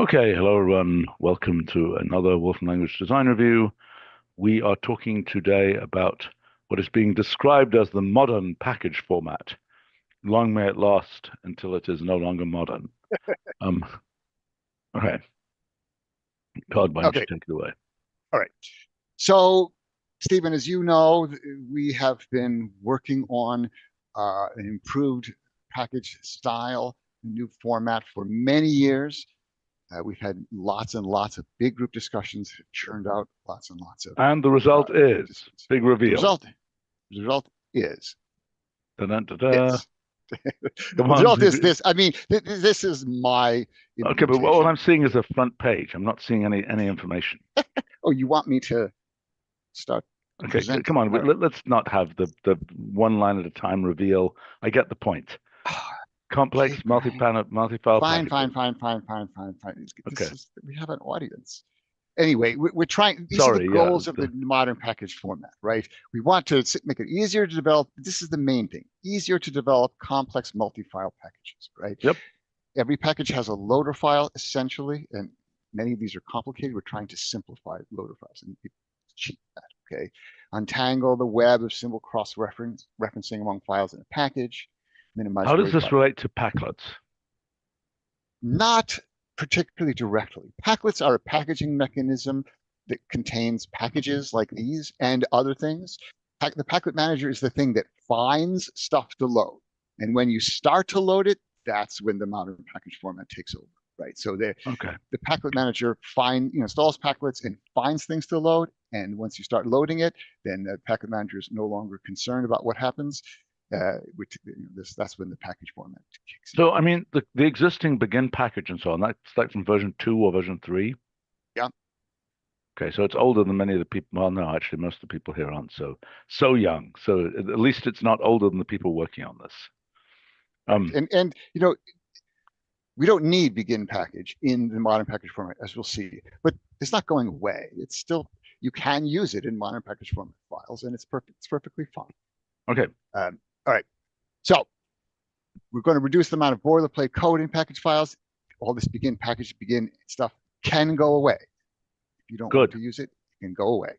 Okay, hello everyone. Welcome to another Wolfram Language Design Review. We are talking today about what is being described as the modern package format. Long may it last until it is no longer modern. Um, okay, Card, why don't you Okay, take it away? all right. So, Stephen, as you know, we have been working on an improved package style, new format for many years. We've had lots and lots of big group discussions, churned out lots and lots of And the uh, result is decisions. big The reveal. result, the result is Da-da-da-da. this. The Come on. result is this. I mean, this is my Okay, but what implementation. I'm seeing is a front page. I'm not seeing any information. Oh, you want me to start Okay, come presenting? on. All right. Let's not have the one line at a time reveal. I get the point. Okay, Complex Greg. multi-file Fine, packaging. fine, fine, fine, fine, fine, fine. Okay. This is we have an audience. Anyway, we're trying. These are the Sorry, yeah. goals of the modern package format, right? We want to make it easier to develop. This is the main thing: easier to develop complex multi-file packages, right? Yep. Every package has a loader file essentially, and many of these are complicated. We're trying to simplify loader files and cheat that. Okay, untangle the web of symbol cross-referencing among files in a package, minimize How does RAID this relate to packlets? Not particularly directly. Packlets are a packaging mechanism that contains packages like these and other things. The packlet manager is the thing that finds stuff to load. And when you start to load it, that's when the modern package format takes over, right? So Okay. the packlet manager installs packlets and finds things to load. And once you start loading it, then the packlet manager is no longer concerned about what happens. That's when the package format kicks in. So, I mean, the existing begin package and so on, that's like from version 2 or version 3. Yeah. Okay, so it's older than many of the people. Well, no, actually, most of the people here aren't so young. So at least it's not older than the people working on this. Right. And we don't need begin package in the modern package format, as we'll see, but it's not going away. It's still, you can use it in modern package format files, and it's perfect. It's perfectly fine. Okay. All right. So we're going to reduce the amount of boilerplate code in package files. All this begin stuff can go away. If you don't want Good. to use it, it can go away.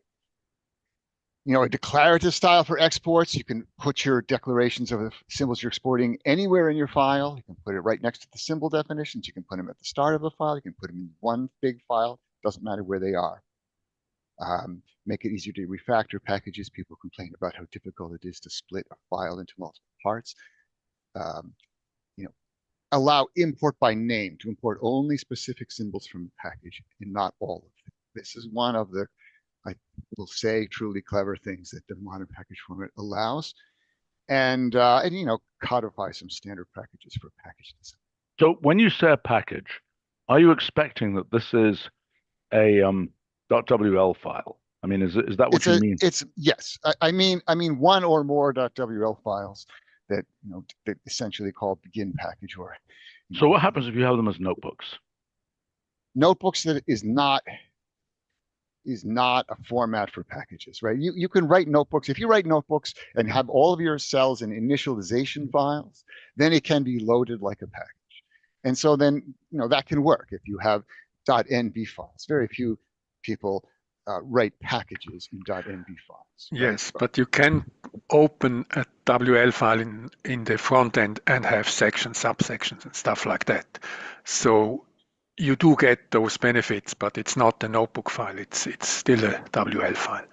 A declarative style for exports. You can put your declarations of the symbols you're exporting anywhere in your file. You can put it right next to the symbol definitions. You can put them at the start of the file. You can put them in one big file. Doesn't matter where they are. Make it easier to refactor packages. People complain about how difficult it is to split a file into multiple parts. Um, Allow import by name to import only specific symbols from the package and not all of them. This is one of the, I will say, truly clever things that the modern package format allows, and codify some standard packages for package design. So when you say a package, are you expecting that this is a .wl file? I mean, is that what you mean? It's yes. I mean one or more .wl files that essentially call begin package or So what happens if you have them as notebooks? notebooks that is not a format for packages, right? You can write notebooks. If you write notebooks and have all of your cells in initialization files, then it can be loaded like a package. And so then, that can work if you have .nb files. Very few people write packages in .nb files, right? Yes, but you can open a WL file in the front end and have sections, subsections, and stuff like that. So you do get those benefits, but it's not a notebook file. It's still a WL file.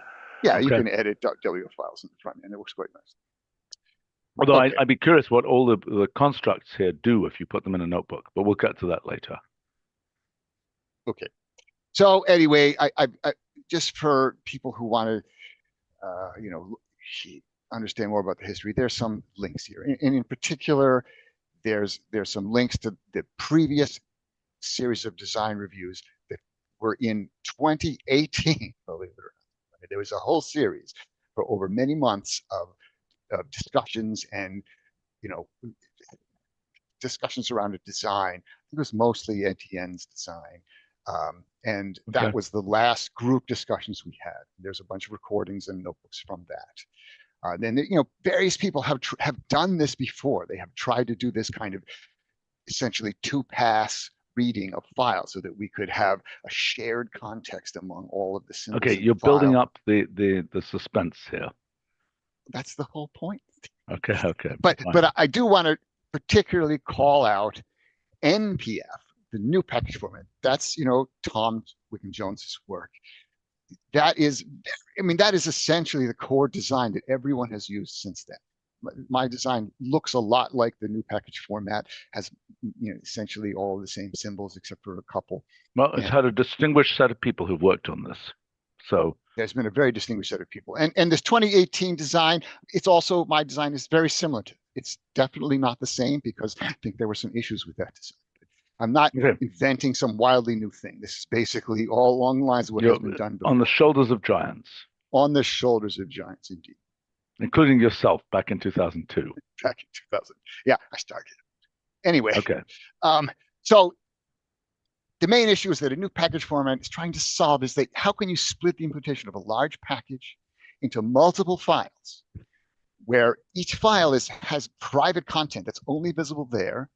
Yeah, you Okay. can edit .w files in the front end. It works quite nice. Although Okay. I'd be curious what all the constructs here do if you put them in a notebook, but we'll get to that later. Okay. So anyway, I just for people who want to, understand more about the history, there's some links here, and in particular, there's some links to the previous series of design reviews that were in 2018. Believe it or not, I mean, there was a whole series for over many months of discussions and discussions around a design. It was mostly Etienne's design. And that Okay. was the last group discussions we had. There's a bunch of recordings and notebooks from that. Then various people have done this before. They have tried to do this kind of essentially two-pass reading of files so that we could have a shared context among all of the symbols Okay, in you're the file. building up the suspense here. That's the whole point. Okay. But fine. but I do want to particularly call out NPF, the new package format. That's, Tom Wicken-Jones's work. That is essentially the core design that everyone has used since then. My design looks a lot like the new package format, has essentially all the same symbols except for a couple. Well, it's had a distinguished set of people who've worked on this. So there's been a very distinguished set of people. And this 2018 design, my design is very similar to it. It's definitely not the same because I think there were some issues with that design. I'm not inventing some wildly new thing. This is basically all along the lines of what has been done before. On the shoulders of giants. On the shoulders of giants, indeed. Including yourself back in 2002. Back in 2000. Yeah, I started. Anyway. Okay. So the main issue is that a new package format is trying to solve is that how can you split the implementation of a large package into multiple files where each file has private content that's only visible there.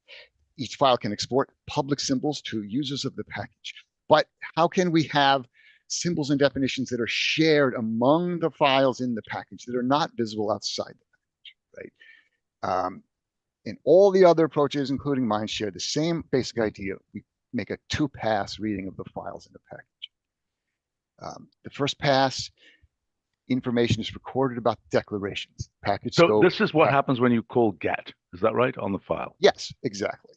Each file can export public symbols to users of the package. But how can we have symbols and definitions that are shared among the files in the package that are not visible outside the package, right? And all the other approaches, including mine, share the same basic idea. We make a two-pass reading of the files in the package. The first pass, information is recorded about declarations. Package so scope, this is what happens when you call get. Is that right, on the file? Yes, exactly.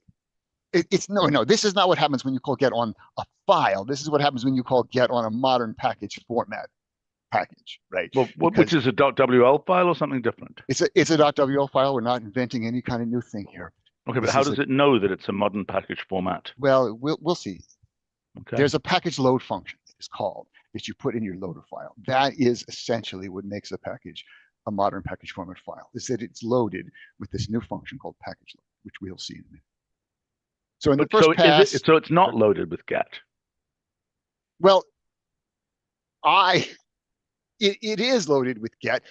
No, this is not what happens when you call get on a file. This is what happens when you call get on a modern package format package, right? Well, which is a .wl file or something different? It's a .wl file. We're not inventing any kind of new thing here. Okay, but how does it know that it's a modern package format? Well, we'll see. Okay. There's a package load function, it's called, that you put in your loader file. That is essentially what makes a package a modern package format file, is that it's loaded with this new function called package load, which we'll see in a minute. So in the first pass, so it's not loaded with get. Well, it is loaded with get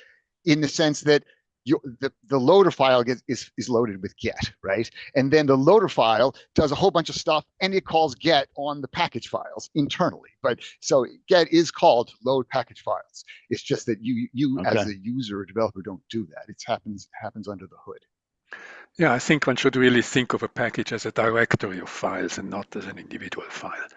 in the sense that the loader file is loaded with get, right? And then the loader file does a whole bunch of stuff and it calls get on the package files internally. But so get is called load package files. It's just that you as a user or developer don't do that. It happens under the hood. Yeah, I think one should really think of a package as a directory of files and not as an individual file.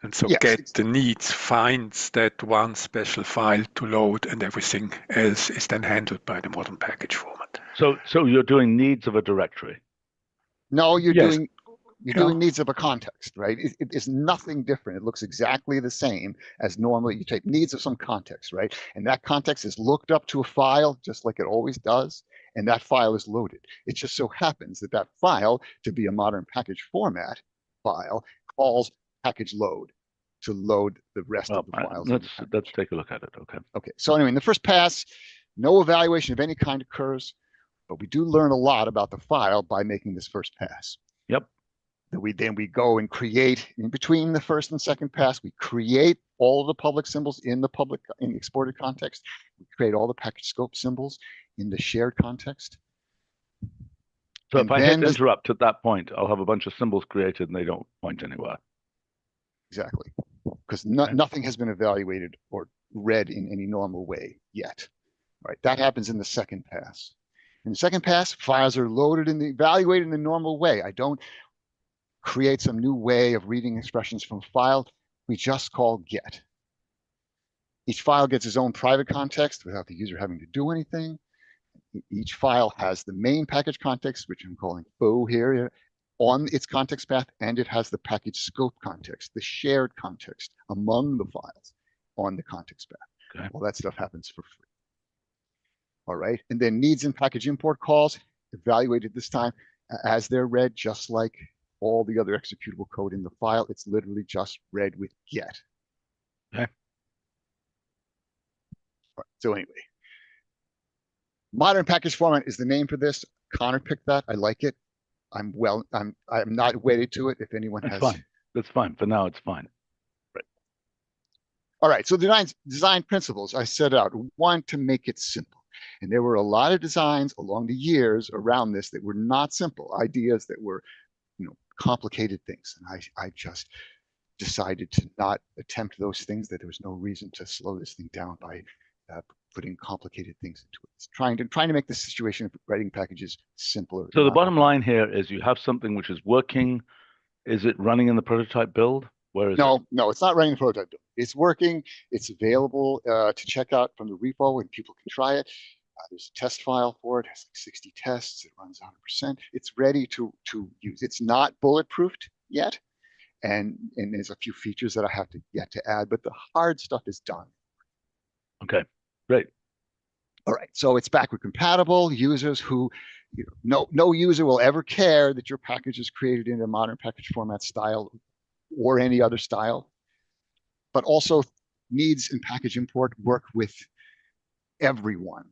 And so get the needs finds that one special file to load, and everything else is then handled by the modern package format. So you're doing needs of a directory? No, you're doing needs of a context, right? It is nothing different. It looks exactly the same as normally you take needs of some context, right? And that context is looked up to a file just like it always does, and that file is loaded. It just so happens that file, to be a modern package format file, calls package load to load the rest of the files. Let's take a look at it. Okay. So anyway, in the first pass, no evaluation of any kind occurs, but we do learn a lot about the file by making this first pass. Yep. Then we go and create, in between the first and second pass, we create all of the public symbols in the exported context. We create all the package scope symbols in the shared context. So if I hit interrupt at that point, I'll have a bunch of symbols created and they don't point anywhere. Exactly, because nothing has been evaluated or read in any normal way yet. All right, that happens in the second pass. In the second pass, files are loaded and evaluated in the normal way. I don't create some new way of reading expressions from file. We just call get. Each file gets its own private context without the user having to do anything. Each file has the main package context, which I'm calling foo here, on its context path, and it has the package scope context, the shared context among the files on the context path. Okay. All that stuff happens for free. All right, and then needs and package import calls, evaluated this time as they're read, just like all the other executable code in the file. It's literally just read with get. Okay. Right, so anyway, modern package format is the name for this. Connor picked that. I like it. I'm not wedded to it. If anyone has, fine. That's fine. For now, it's fine. Right. All right. So the design principles I set out. One, to make it simple. And there were a lot of designs along the years around this that were not simple. Ideas that were complicated things. And I just decided to not attempt those things, that there was no reason to slow this thing down by putting complicated things into it. It's trying to make the situation of writing packages simpler. So the bottom line here is you have something which is working. Is it running in the prototype build? Where is it? No, it's not running the prototype build. It's working. It's available to check out from the repo, and people can try it. There's a test file for it. It has like 60 tests. It runs 100%. It's ready to use. It's not bulletproofed yet, and there's a few features that I have to yet to add, but the hard stuff is done. Okay, great. All right, so it's backward compatible. Users who, no user will ever care that your package is created in a modern package format style or any other style, but also needs and package import work with everyone.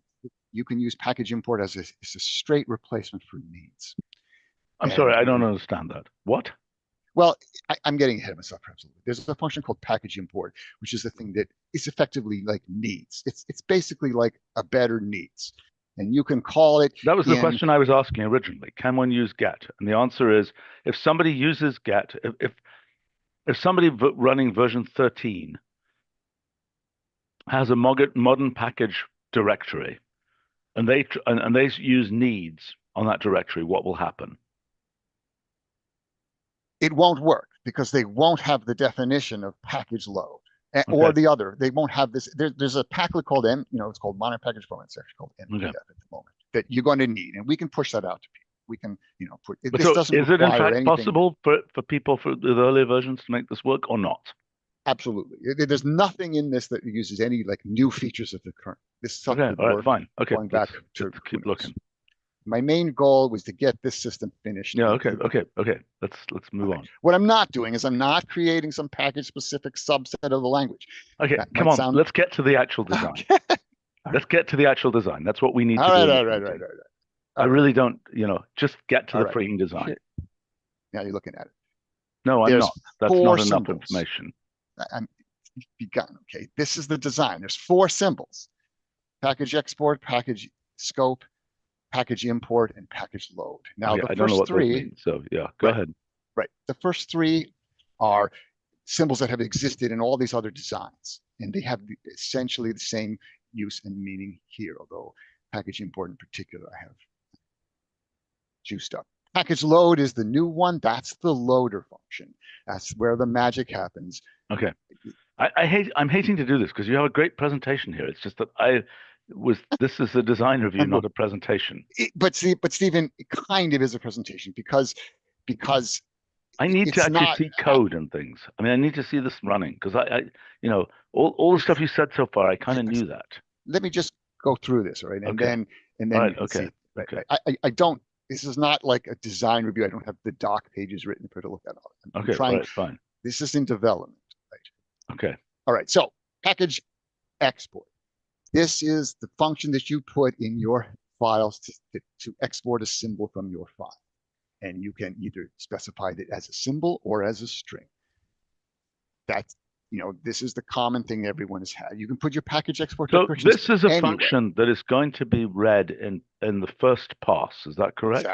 You can use package import as a straight replacement for needs. I'm sorry, I don't understand that. What? Well, I'm getting ahead of myself perhaps a little bit. There's a function called package import, which is the thing that is effectively like needs. It's basically like a better needs. And you can call it. That was the question I was asking originally. Can one use get? And the answer is, if somebody uses get, if somebody running version 13 has a modern package directory, and they use needs on that directory, what will happen? It won't work because they won't have the definition of package load or the other. They won't have this. There's a packlet called it's called modern package format. It's actually called MPF at the moment that you're going to need, and we can push that out to people. We can, put it. This doesn't is it in fact anything. possible for people for the earlier versions to make this work or not? Absolutely. There's nothing in this that uses any like new features of the current. This stuff could all right, work fine. Okay, going back to let's keep looking. My main goal was to get this system finished. Yeah, okay. Let's move on. What I'm not doing is I'm not creating some package-specific subset of the language. Okay, come on. Let's get to the actual design. Okay. Let's get to the actual design. That's what we need to do. All right. I really don't, just get to the freaking design. Now you're looking at it. No, I'm not. That's not enough symbols. information. I'm begun. Okay, this is the design. There's 4 symbols: package export, package scope, package import, and package load. Now the I don't know first what 3. those mean, so yeah, go ahead. Right. The first 3 are symbols that have existed in all these other designs, and they have essentially the same use and meaning here. Although package import in particular, I have juiced up. Package load is the new one. That's the loader function. That's where the magic happens. Okay. I'm hating to do this because you have a great presentation here. It's just that this is a design review, not a presentation. But Stephen, it kind of is a presentation because I need to actually see code and things. I mean, I need to see this running because all the stuff you said so far, I kind of knew that. Let me just go through this, all right? And then right, you can see. Right. I don't. This is not like a design review. I don't have the doc pages written for to look at all. Right, fine. This is in development, right? Okay. All right. So package export. This is the function that you put in your files to export a symbol from your file. And you can either specify it as a symbol or as a string. That's, this is the common thing everyone has had. You can put your package export. So this is a function that is going to be read in the first pass. Is that correct?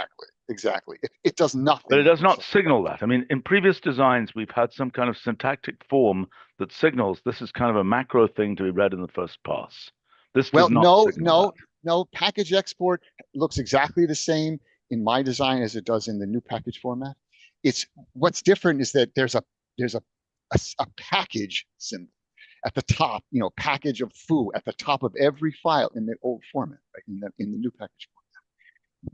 Exactly. It does nothing. But it does not signal that. I mean, in previous designs, we've had some kind of syntactic form that signals this is kind of a macro thing to be read in the first pass. This does no. Package export looks exactly the same in my design as it does in the new package format. What's different is that there's a package symbol at the top, package of foo at the top of every file in the old format, right? In the new package format.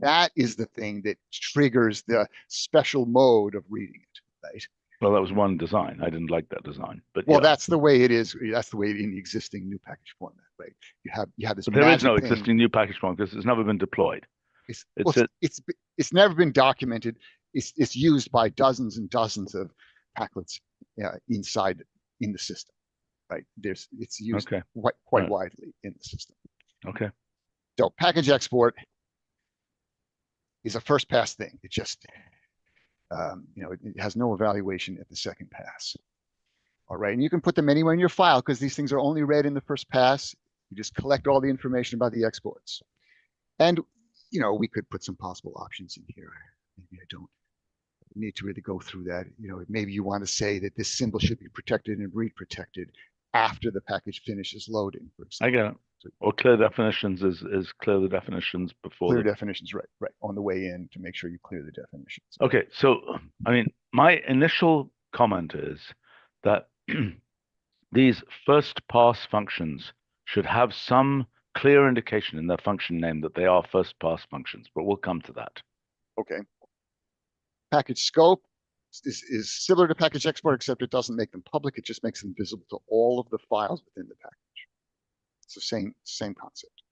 That is the thing that triggers the special mode of reading it, right? Well, that was one design. I didn't like that design, but that's the way it is. That's the way in the existing new package format, right? You have this. But there is no existing new package format because it's never been deployed. It's never been documented. It's used by dozens and dozens of packlets inside in the system, right? It's used quite widely in the system. Okay. So package export is a first pass thing. It just it has no evaluation at the second pass. All right, and you can put them anywhere in your file because these things are only read in the first pass. You just collect all the information about the exports, and we could put some possible options in here. Maybe I don't. need to really go through that. Maybe you want to say that this symbol should be protected and read protected after the package finishes loading, for I example. get it. Or clear definitions is clear the definitions before Clear definitions, right, on the way in to make sure you clear the definitions. Okay, so I mean, my initial comment is that these first pass functions should have some clear indication in their function name that they are first pass functions, but we'll come to that. Okay. Package scope is similar to package export, except it doesn't make them public. It just makes them visible to all of the files within the package. It's the same concept.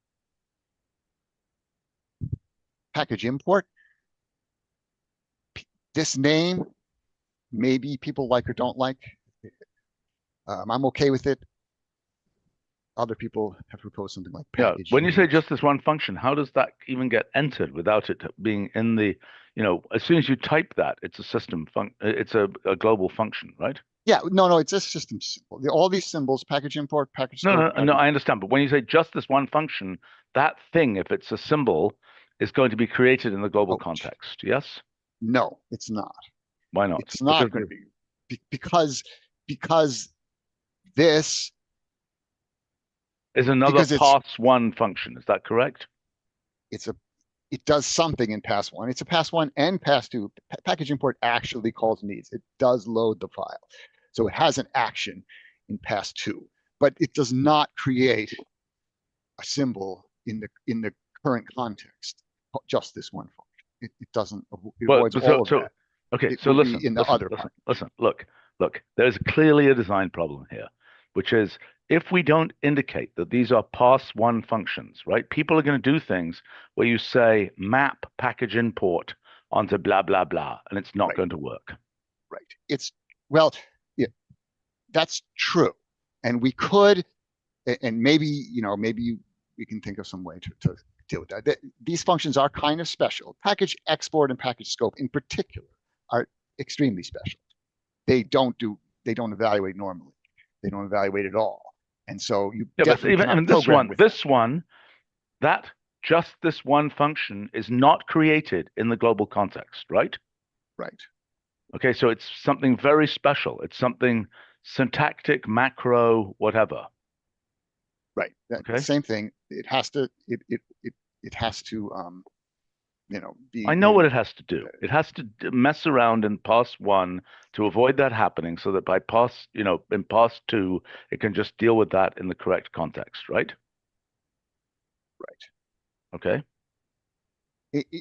Package import. This name, maybe people like or don't like. I'm okay with it. Other people have proposed something like package. Yeah, when you say just this one function, how does that even get entered without it being in the, as soon as you type that, it's a system it's a global function, right? Yeah, no, it's a system symbol. All these symbols, package import, package No, scope, no, I understand. But when you say just this one function, that thing, if it's a symbol, is going to be created in the global context. Yes? No, it's not. Why not? It's not going to be because this is another pass one function. Is that correct? It does something in pass one. It's a pass one and pass two. Package import actually calls needs. It does load the file. So it has an action in pass two, but it does not create a symbol in the current context. Just this one function. It doesn't. It avoids all of that. Okay, so listen. Look. There's clearly a design problem here, which is if we don't indicate that these are pass one functions, right? People are going to do things where you say map package import onto blah blah blah, and it's not going to work. Right. That's true, and we could, and maybe we can think of some way to deal with that. These functions are kind of special. Package export and package scope, in particular, are extremely special. They don't evaluate normally. They don't evaluate at all. And so you definitely cannot program with this one, just this one function is not created in the global context, right? Right. Okay, so it's something very special. It's something syntactic, macro, whatever. Right. Okay. Same thing. It has to be. I know what it has to do. It has to mess around in pass one to avoid that happening, so that by in pass two, it can just deal with that in the correct context, right? Right. Okay.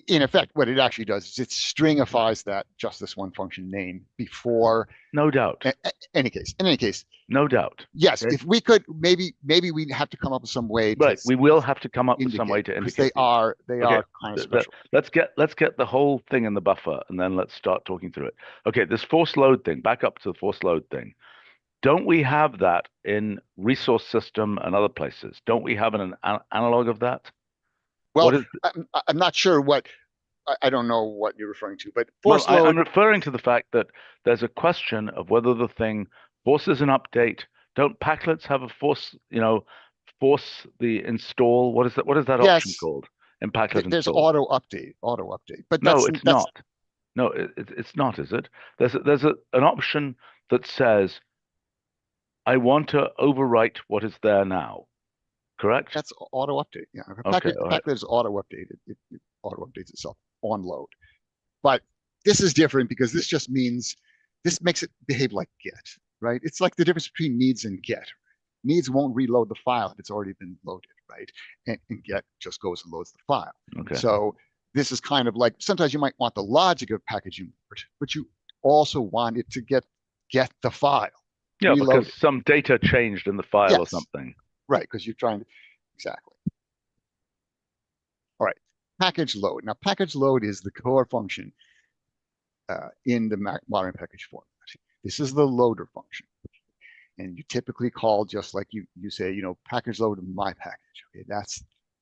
In effect, what it actually does is it stringifies that just this one function name before. No doubt. In any case. No doubt. Yes, okay. If we could, maybe we'd have to come up with some way. Right, we will have to come up with some way to indicate. They are kind of special. Let's get the whole thing in the buffer, and then let's start talking through it. Okay, this force load thing. Back up to the force load thing. Don't we have that in resource system and other places? Don't we have an analog of that? Well, I'm not sure what. I don't know what you're referring to, but force load. I'm referring to the fact that there's a question of whether the thing forces an update. Don't packlets have a force? Force the install. What is that? What is that option called in packlet There's install? auto update, but no, it's not. No, it's not. Is it? There's an option that says, I want to overwrite what is there now. Correct? That's auto update. Yeah. Packlet is auto updated. It auto updates itself on load. But this is different because this just means this makes it behave like get, right? It's like the difference between needs and get. Needs won't reload the file if it's already been loaded, right? And get just goes and loads the file. Okay. So this is kind of like sometimes you might want the logic of package import, but you also want it to get the file. Yeah, because some data changed in the file or something. Right, because you're trying to, exactly. All right, package load. Now, package load is the core function in the modern package format. This is the loader function. And you typically call, just like you say, package load my package. Okay, in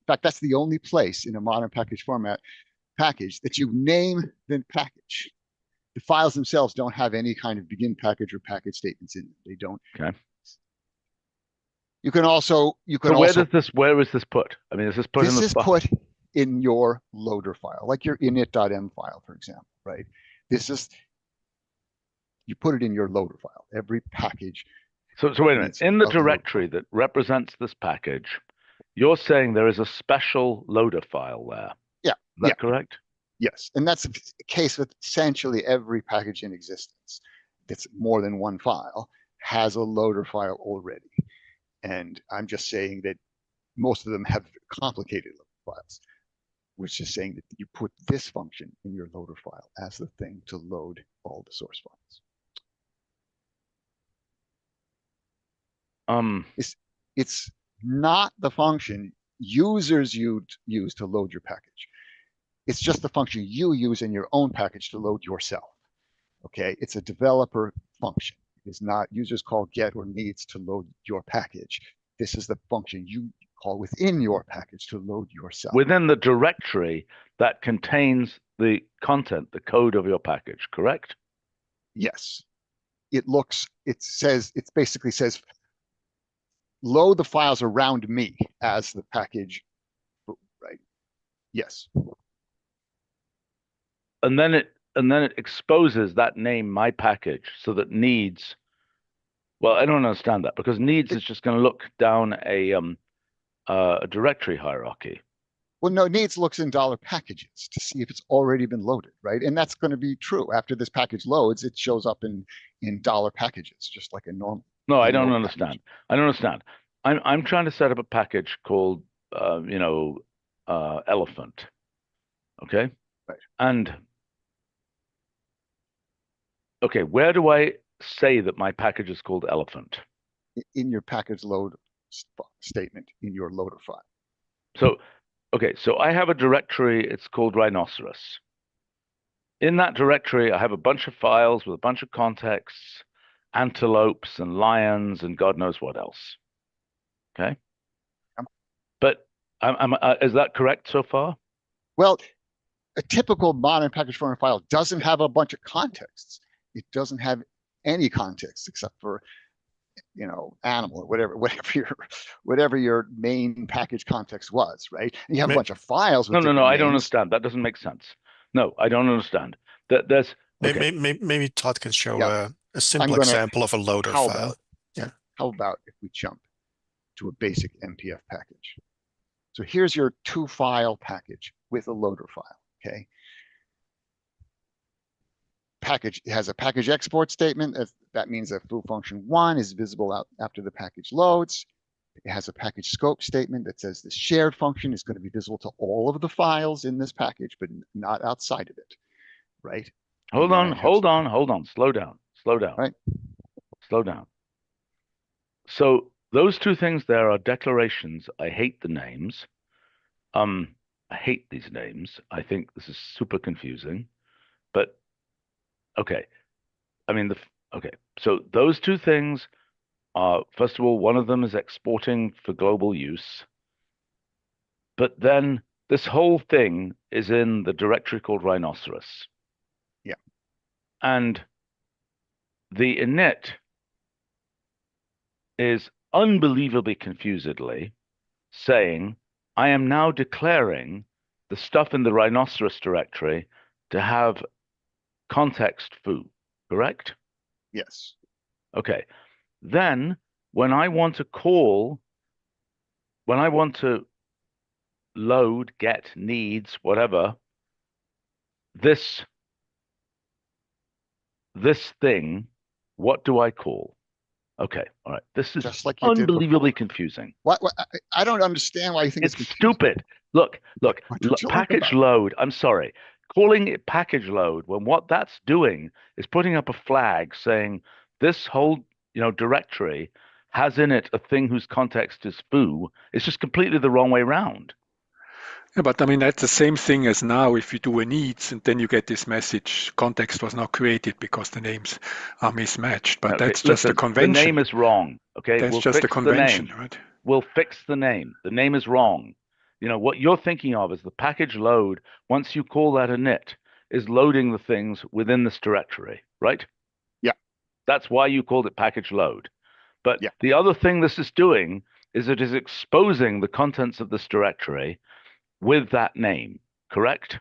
fact, that's the only place in a modern package format package that you name the package. The files themselves don't have any kind of begin package or package statements in them. They don't. Okay. You can also. Where is this put? I mean, is this put in the? This is put in your loader file, like your init.m file, for example, right? This is You put it in your loader file. Every package. So wait a minute. needs In the a loader directory file. that represents this package, you're saying there is a special loader file there. Yeah. Is that correct? Yes. And that's the case with essentially every package in existence that's more than one file has a loader file already. And I'm just saying that most of them have complicated loader files, which is saying that you put this function in your loader file as the thing to load all the source files. It's not the function users use to load your package. It's just the function you use in your own package to load yourself. Okay, it's a developer function. It's not users call get or needs to load your package. This is the function you call within your package to load yourself. Within the directory that contains the content, the code of your package, correct? Yes. It basically says, load the files around me as the package, right? Yes. And then it exposes that name, my package, so that needs. Well, I don't understand that because needs is just going to look down a directory hierarchy. Well, no, needs looks in $packages to see if it's already been loaded, right? And that's going to be true. After this package loads, it shows up in $packages, just like a normal. No, I don't understand. I don't understand. I'm trying to set up a package called elephant. Okay. Right. And okay, where do I say that my package is called elephant? In your package load statement in your loader file. So, okay, so I have a directory, it's called rhinoceros. In that directory, I have a bunch of files with a bunch of contexts, antelopes and lions and God knows what else. Okay. But is that correct so far? Well, a typical modern package format file doesn't have a bunch of contexts. It doesn't have any context except for, animal or whatever your main package context was, right? And you have a bunch of files with No, I don't names. understand. That doesn't make sense. No, I don't understand. There's okay. Maybe Todd can show a simple example of a loader file. How about if we jump to a basic MPF package? So here's your 2-file package with a loader file, okay? Package has a package export statement. That means that foo function 1 is visible out after the package loads. It has a package scope statement that says the shared function is going to be visible to all of the files in this package, but not outside of it, right? Hold on. Slow down. Right. Slow down. So those two things there are declarations. I hate the names. I hate these names. I think this is super confusing. But okay. Okay. So those two things are, first of all, one of them is exporting for global use. But then this whole thing is in the directory called rhinoceros. Yeah. And the init is unbelievably confusedly saying, I am now declaring the stuff in the rhinoceros directory to have context foo, correct? Yes. Okay. Then when I want to load, get, needs, whatever, this thing, what do I call? Okay, all right. This is just like unbelievably confusing. What? I don't understand why you think it's stupid. Look, package load. I'm sorry. Calling it package load when what that's doing is putting up a flag saying this whole, directory has in it a thing whose context is foo. It's just completely the wrong way around. Yeah, but that's the same thing as now if you do a needs and then you get this message, context was not created because the names are mismatched. But okay, that's just a convention. The name is wrong. Okay, that's just a convention, right? We'll fix the name. The name is wrong. What you're thinking of is the package load. Once you call that init, is loading the things within this directory, right? Yeah. That's why you called it package load. But the other thing this is doing is it is exposing the contents of this directory with that name, correct?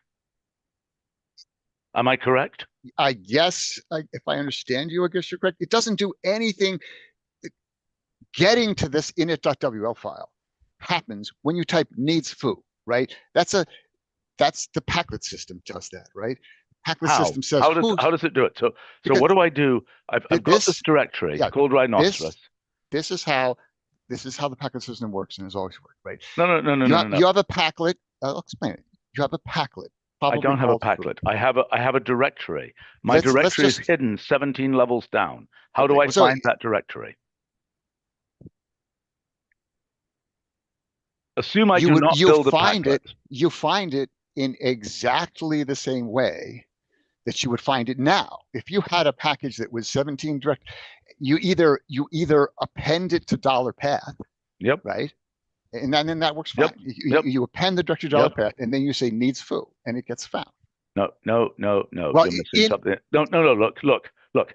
Am I correct? I guess, if I understand you, I guess you're correct. It doesn't do anything. Getting to this init.wl file happens when you type needs foo, right? That's the Packlet system does that, right? Packlet system says how does it do it? So what do I do? I've got this directory called rhinoceros. This is how the Packlet system works and has always worked, right? No. You have a Packlet. I'll explain it. You have a Packlet. I don't have a Packlet. I have a directory. My directory is hidden 17 levels down. How do I find that directory? Assume I do not build a Packlet. You find it in exactly the same way that you would find it now. If you had a package that was 17 direct, you either append it to $path. Yep. Right. And then that works fine. Yep. You append the directory $path, and then you say needs foo, and it gets found. No. Well, you're missing something. No. Look.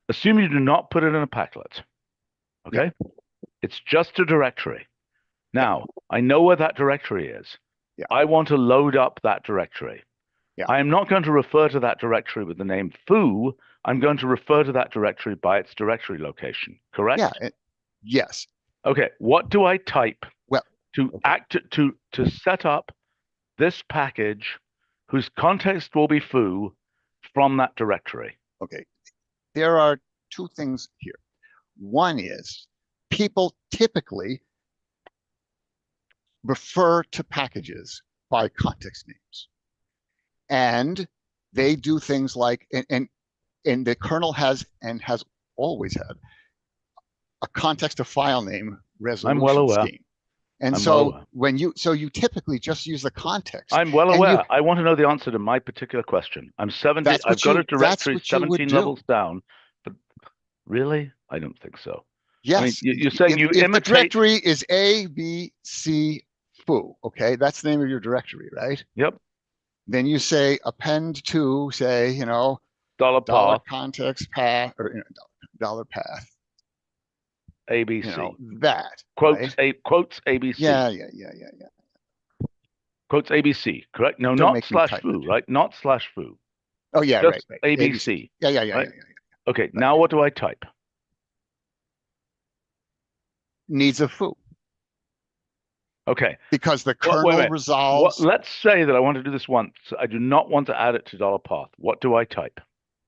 Assume you do not put it in a Packlet. Okay. Yeah. It's just a directory. Now, I know where that directory is. Yeah. I want to load up that directory. Yeah. I am not going to refer to that directory with the name foo. I'm going to refer to that directory by its directory location. Correct? Yeah. Yes. Okay. What do I type to set up this package whose context will be foo from that directory? Okay. There are two things here. One is people typically refer to packages by context names. And they do things like, and the kernel has always had a context of file name resolution scheme. And you typically just use the context. I'm well aware. I want to know the answer to my particular question. I've got a directory 17 levels down, but really? I don't think so. Yes. I mean, you're saying you imitate. The directory is A, B, C, foo. Okay, that's the name of your directory, right? Yep. Then you say append to, say, dollar context path or $path. ABC. That quotes right? Quotes ABC. Yeah. Quotes ABC, correct? No, not slash foo, right? Not slash foo. Oh yeah, just right. ABC. Yeah. Right? Yeah. Okay, now what do I type? Needs a foo. Okay. Because the kernel resolves. Let's say that I want to do this once. I do not want to add it to $path. What do I type?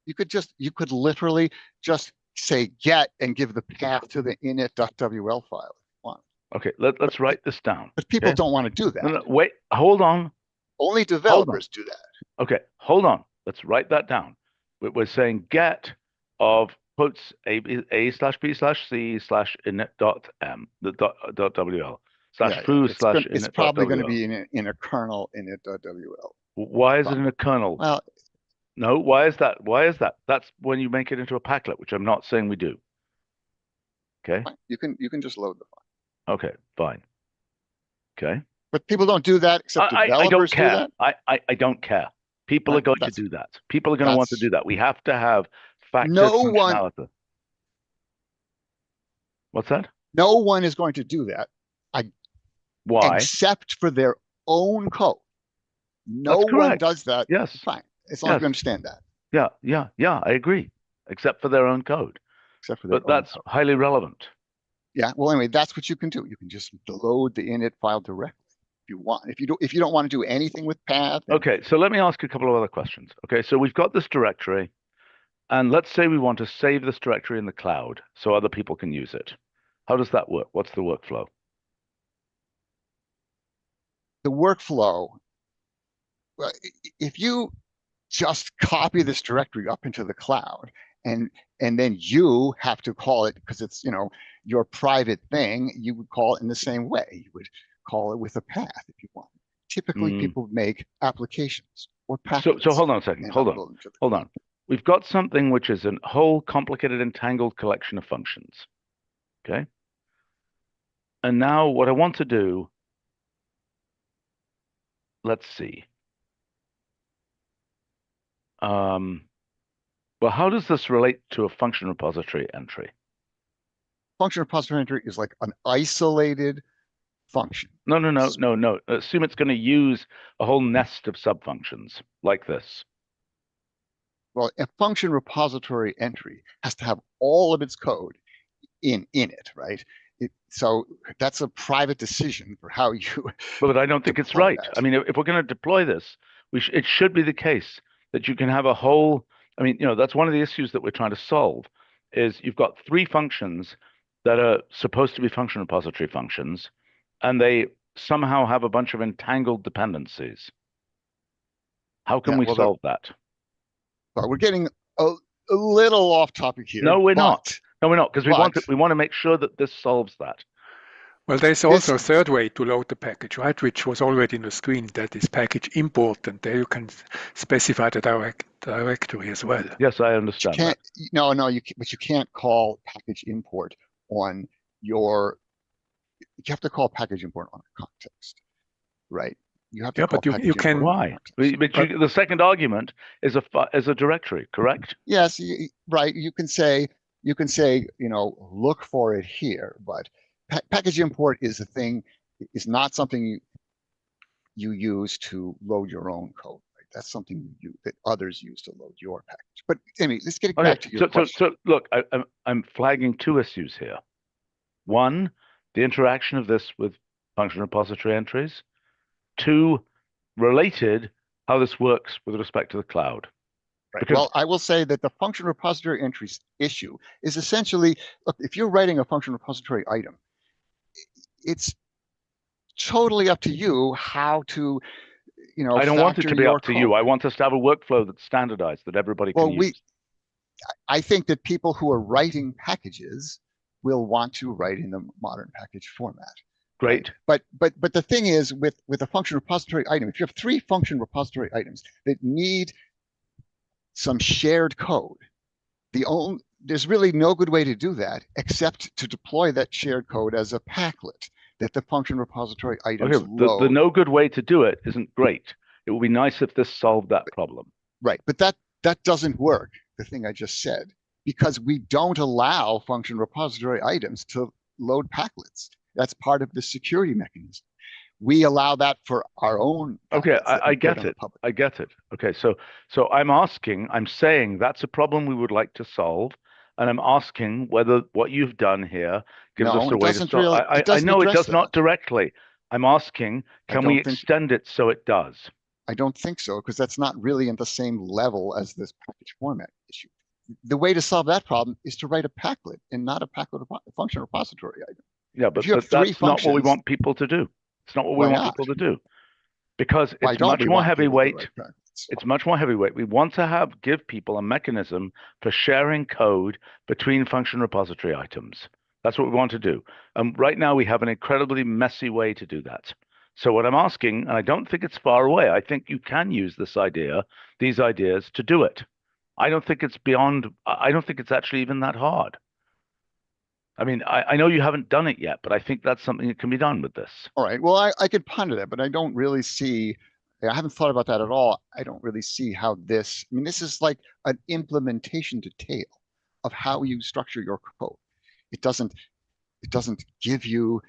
You could literally just say get and give the path to the init.wl file if you want. Okay, let's write this down. But people don't want to do that. No, wait, hold on. Only developers do that. Okay, hold on. Let's write that down. We're saying get of quotes a/b/c/init.m .wl slash foo slash init.wl. It's probably going to be in a kernel init.wl. Why is it in a kernel? Well, no, why is that? That's when you make it into a Packlet, which I'm not saying we do. Okay. You can just load the file. Okay, fine. Okay. But people don't do that except developers do that. I don't care. People are going to do that. People are going to want to do that. We have to have factored functionality. What's that? No one is going to do that. Why? Except for their own code. No one does that. Yes. Fine. As long as you understand that. Yeah, I agree. Except for their own code. But that's highly relevant. Yeah. Well, anyway, that's what you can do. You can just load the init file directly if you want. If you don't want to do anything with path. Okay, so let me ask you a couple of other questions. Okay, so we've got this directory, and let's say we want to save this directory in the cloud so other people can use it. How does that work? What's the workflow? The workflow, if you just copy this directory up into the cloud and then you have to call it because it's your private thing, you would call it in the same way. You would call it with a path if you want. Typically people make applications or paths. So hold on a second. Hold on. We've got something which is a whole complicated entangled collection of functions. Okay. And now what I want to do, let's see. Well, how does this relate to a function repository entry? Function repository entry is like an isolated function. No. Assume it's going to use a whole nest of subfunctions like this. Well, a function repository entry has to have all of its code in it, right? So that's a private decision for how you. But I don't think it's right. I mean, if we're going to deploy this, it should be the case that you can have a whole. I mean, that's one of the issues that we're trying to solve. Is you've got three functions that are supposed to be function repository functions, and they somehow have a bunch of entangled dependencies. How can we solve that? Well, we're getting a little off topic here. No, we're not. No, we're not, because we want to make sure that this solves that. Well, there's also a third way to load the package, right? Which was already on the screen. That is package import, and there you can specify the directory as well. Yes, I understand that. No, but you can't call package import on your. You have to call package import on a context, right? You have to. Yeah, but you can. Why? But the second argument is a directory, correct? Yes, right. You can say look for it here, but package import is is not something you use to load your own code. Right? That's something that others use to load your package. But anyway, let's get back to your question. So look, I'm flagging two issues here. One, the interaction of this with function repository entries. Two, related, how this works with respect to the cloud. Right. Well, I will say that the function repository entries issue is essentially, look, if you're writing a function repository item, it's totally up to you how to, I don't want it to be up to you. I want us to have a workflow that's standardized that everybody can use. I think that people who are writing packages will want to write in the modern package format. Great. But the thing is, with a function repository item, if you have three function repository items that need some shared code, there's really no good way to do that except to deploy that shared code as a packlet that the function repository items load. The no good way to do it isn't great. It would be nice if this solved that problem. Right, but that doesn't work, the thing I just said, because we don't allow function repository items to load packlets. That's part of the security mechanism. We allow that for our own. Okay, I get it. I get it. Okay, so I'm saying that's a problem we would like to solve, and I'm asking whether what you've done here gives us a way to solve. I know it does not directly. I'm asking, can we extend it so it does? I don't think so, because that's not really in the same level as this package format issue. The way to solve that problem is to write a packlet and not a packlet function repository item. Yeah, but that's not what we want people to do. It's not what we want people to do, because it's much more heavyweight. It's much more heavyweight. We want to give people a mechanism for sharing code between function repository items. That's what we want to do. Right now, we have an incredibly messy way to do that. So what I'm asking, and I don't think it's far away, I think you can use these ideas to do it. I don't think it's actually even that hard. I mean, I know you haven't done it yet, but I think that's something that can be done with this. All right. Well, I could ponder that, but I don't really see. I haven't thought about that at all. I don't really see how this. I mean, this is like an implementation detail of how you structure your code. It doesn't give you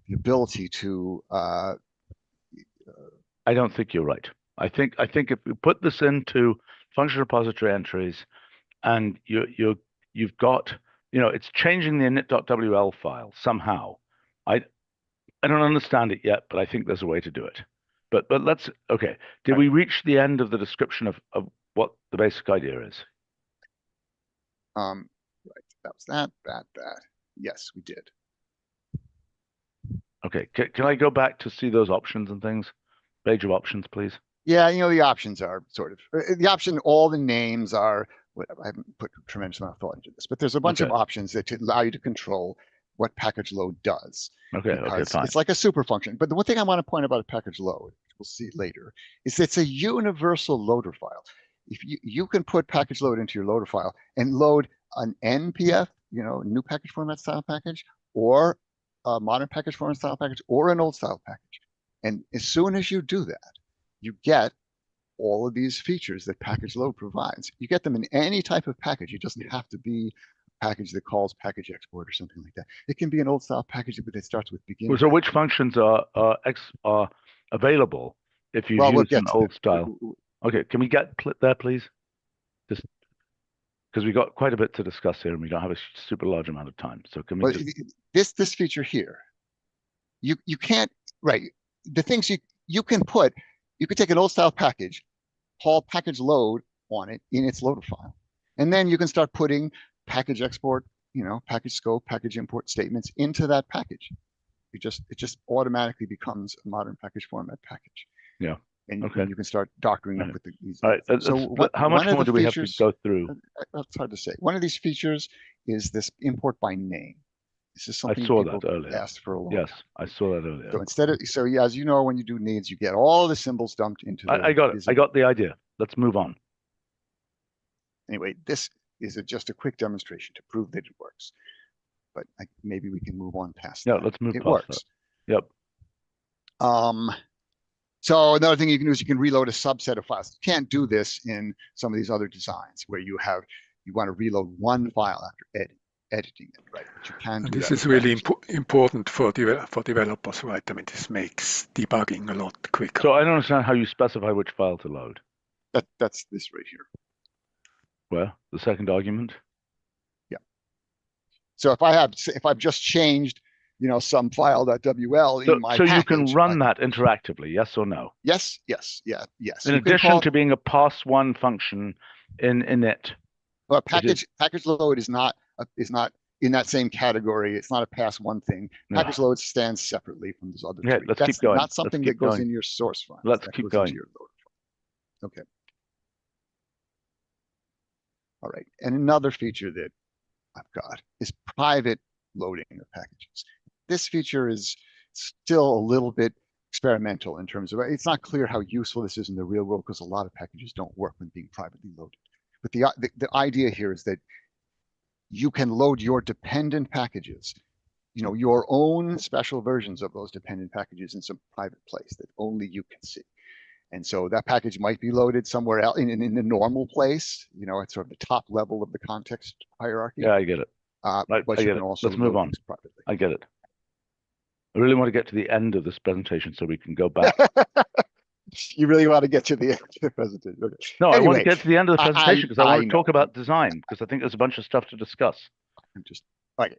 the ability to. I don't think you're right. I think if you put this into function repository entries, and you've got. It's changing the init.wl file somehow. I don't understand it yet, but I think there's a way to do it. But let's, okay. Did we reach the end of the description of what the basic idea is? Right. That was that. Yes, we did. Okay. Can I go back to see those options and things? Page of options, please. Yeah, the options are sort of all the names are. I haven't put a tremendous amount of thought into this, but there's a bunch of options that allow you to control what package load does. Okay, fine. It's like a super function. But the one thing I want to point out about a package load, which we'll see later, is it's a universal loader file. If you can put package load into your loader file and load an NPF, new package format style package, or a modern package format style package, or an old style package. And as soon as you do that, you get all of these features that package load provides. You get them in any type of package. It doesn't have to be a package that calls package export or something like that. It can be an old style package that starts with begin. So which functions are available if you use an old style? Okay, can we get there, please? Just because we got quite a bit to discuss here and we don't have a super large amount of time. So can we this feature here, you can't, right? The things you can take an old style package, call package load on it in its loader file, and then you can start putting package export, package scope, package import statements into that package. It just automatically becomes a modern package format package. Yeah. And you can start doctoring up with these. All right. So how much more do we have to go through? That's hard to say. One of these features is this import by name. This is something I saw people that earlier. asked for a long Yes, time. I saw that earlier. So yeah, as you know, when you do needs, you get all the symbols dumped into. I got it. I got the idea. Let's move on. Anyway, this is just a quick demonstration to prove that it works. But maybe we can move on past that. Yeah, let's move it past works. that. Yep. So another thing you can do is you can reload a subset of files. You can't do this in some of these other designs where you want to reload one file after editing it, right? But you can do this that is really important for developers, right? I mean, this makes debugging a lot quicker. So I don't understand how you specify which file to load. That's this right here. Where? The second argument? Yeah. So if I've just changed, some file.wl in my package. So you can run that interactively, yes or no? Yes. In addition to being a pass1 function in init. Well, package load is not in that same category. It's not a pass1 thing. Package load stands separately from those other three. Let's That's keep going. Not something that goes in your source file. Let's keep going. Okay. All right. And another feature that I've got is private loading of packages. This feature is still a little bit experimental in terms of, it's not clear how useful this is in the real world because a lot of packages don't work when being privately loaded. But the idea here is that you can load your dependent packages, your own special versions of those dependent packages in some private place that only you can see. And so that package might be loaded somewhere else in the normal place, at sort of the top level of the context hierarchy. Yeah, I get it. But you can also let's move on. Privately. I get it. I really want to get to the end of this presentation so we can go back. You really want to get to the end of the presentation? Okay. No, anyway, I want to get to the end of the presentation because I want to talk about design because I think there's a bunch of stuff to discuss. Okay.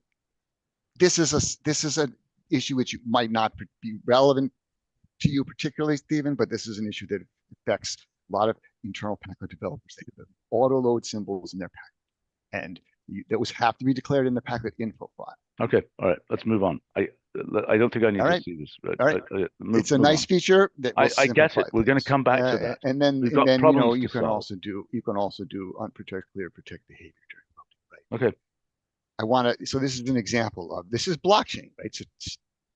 This is an issue which might not be relevant to you particularly, Stephen, but this is an issue that affects a lot of internal packlet developers. They have auto load symbols in their packlet, and those have to be declared in the packlet info file. Okay, all right, let's move on. I don't think I need to see this. All right, it's a nice feature that I get it. We're going to come back to that. And then you can also do unprotect, clear, protect behavior during loading. Right? Okay. So this is an example of this is blockchain, right? So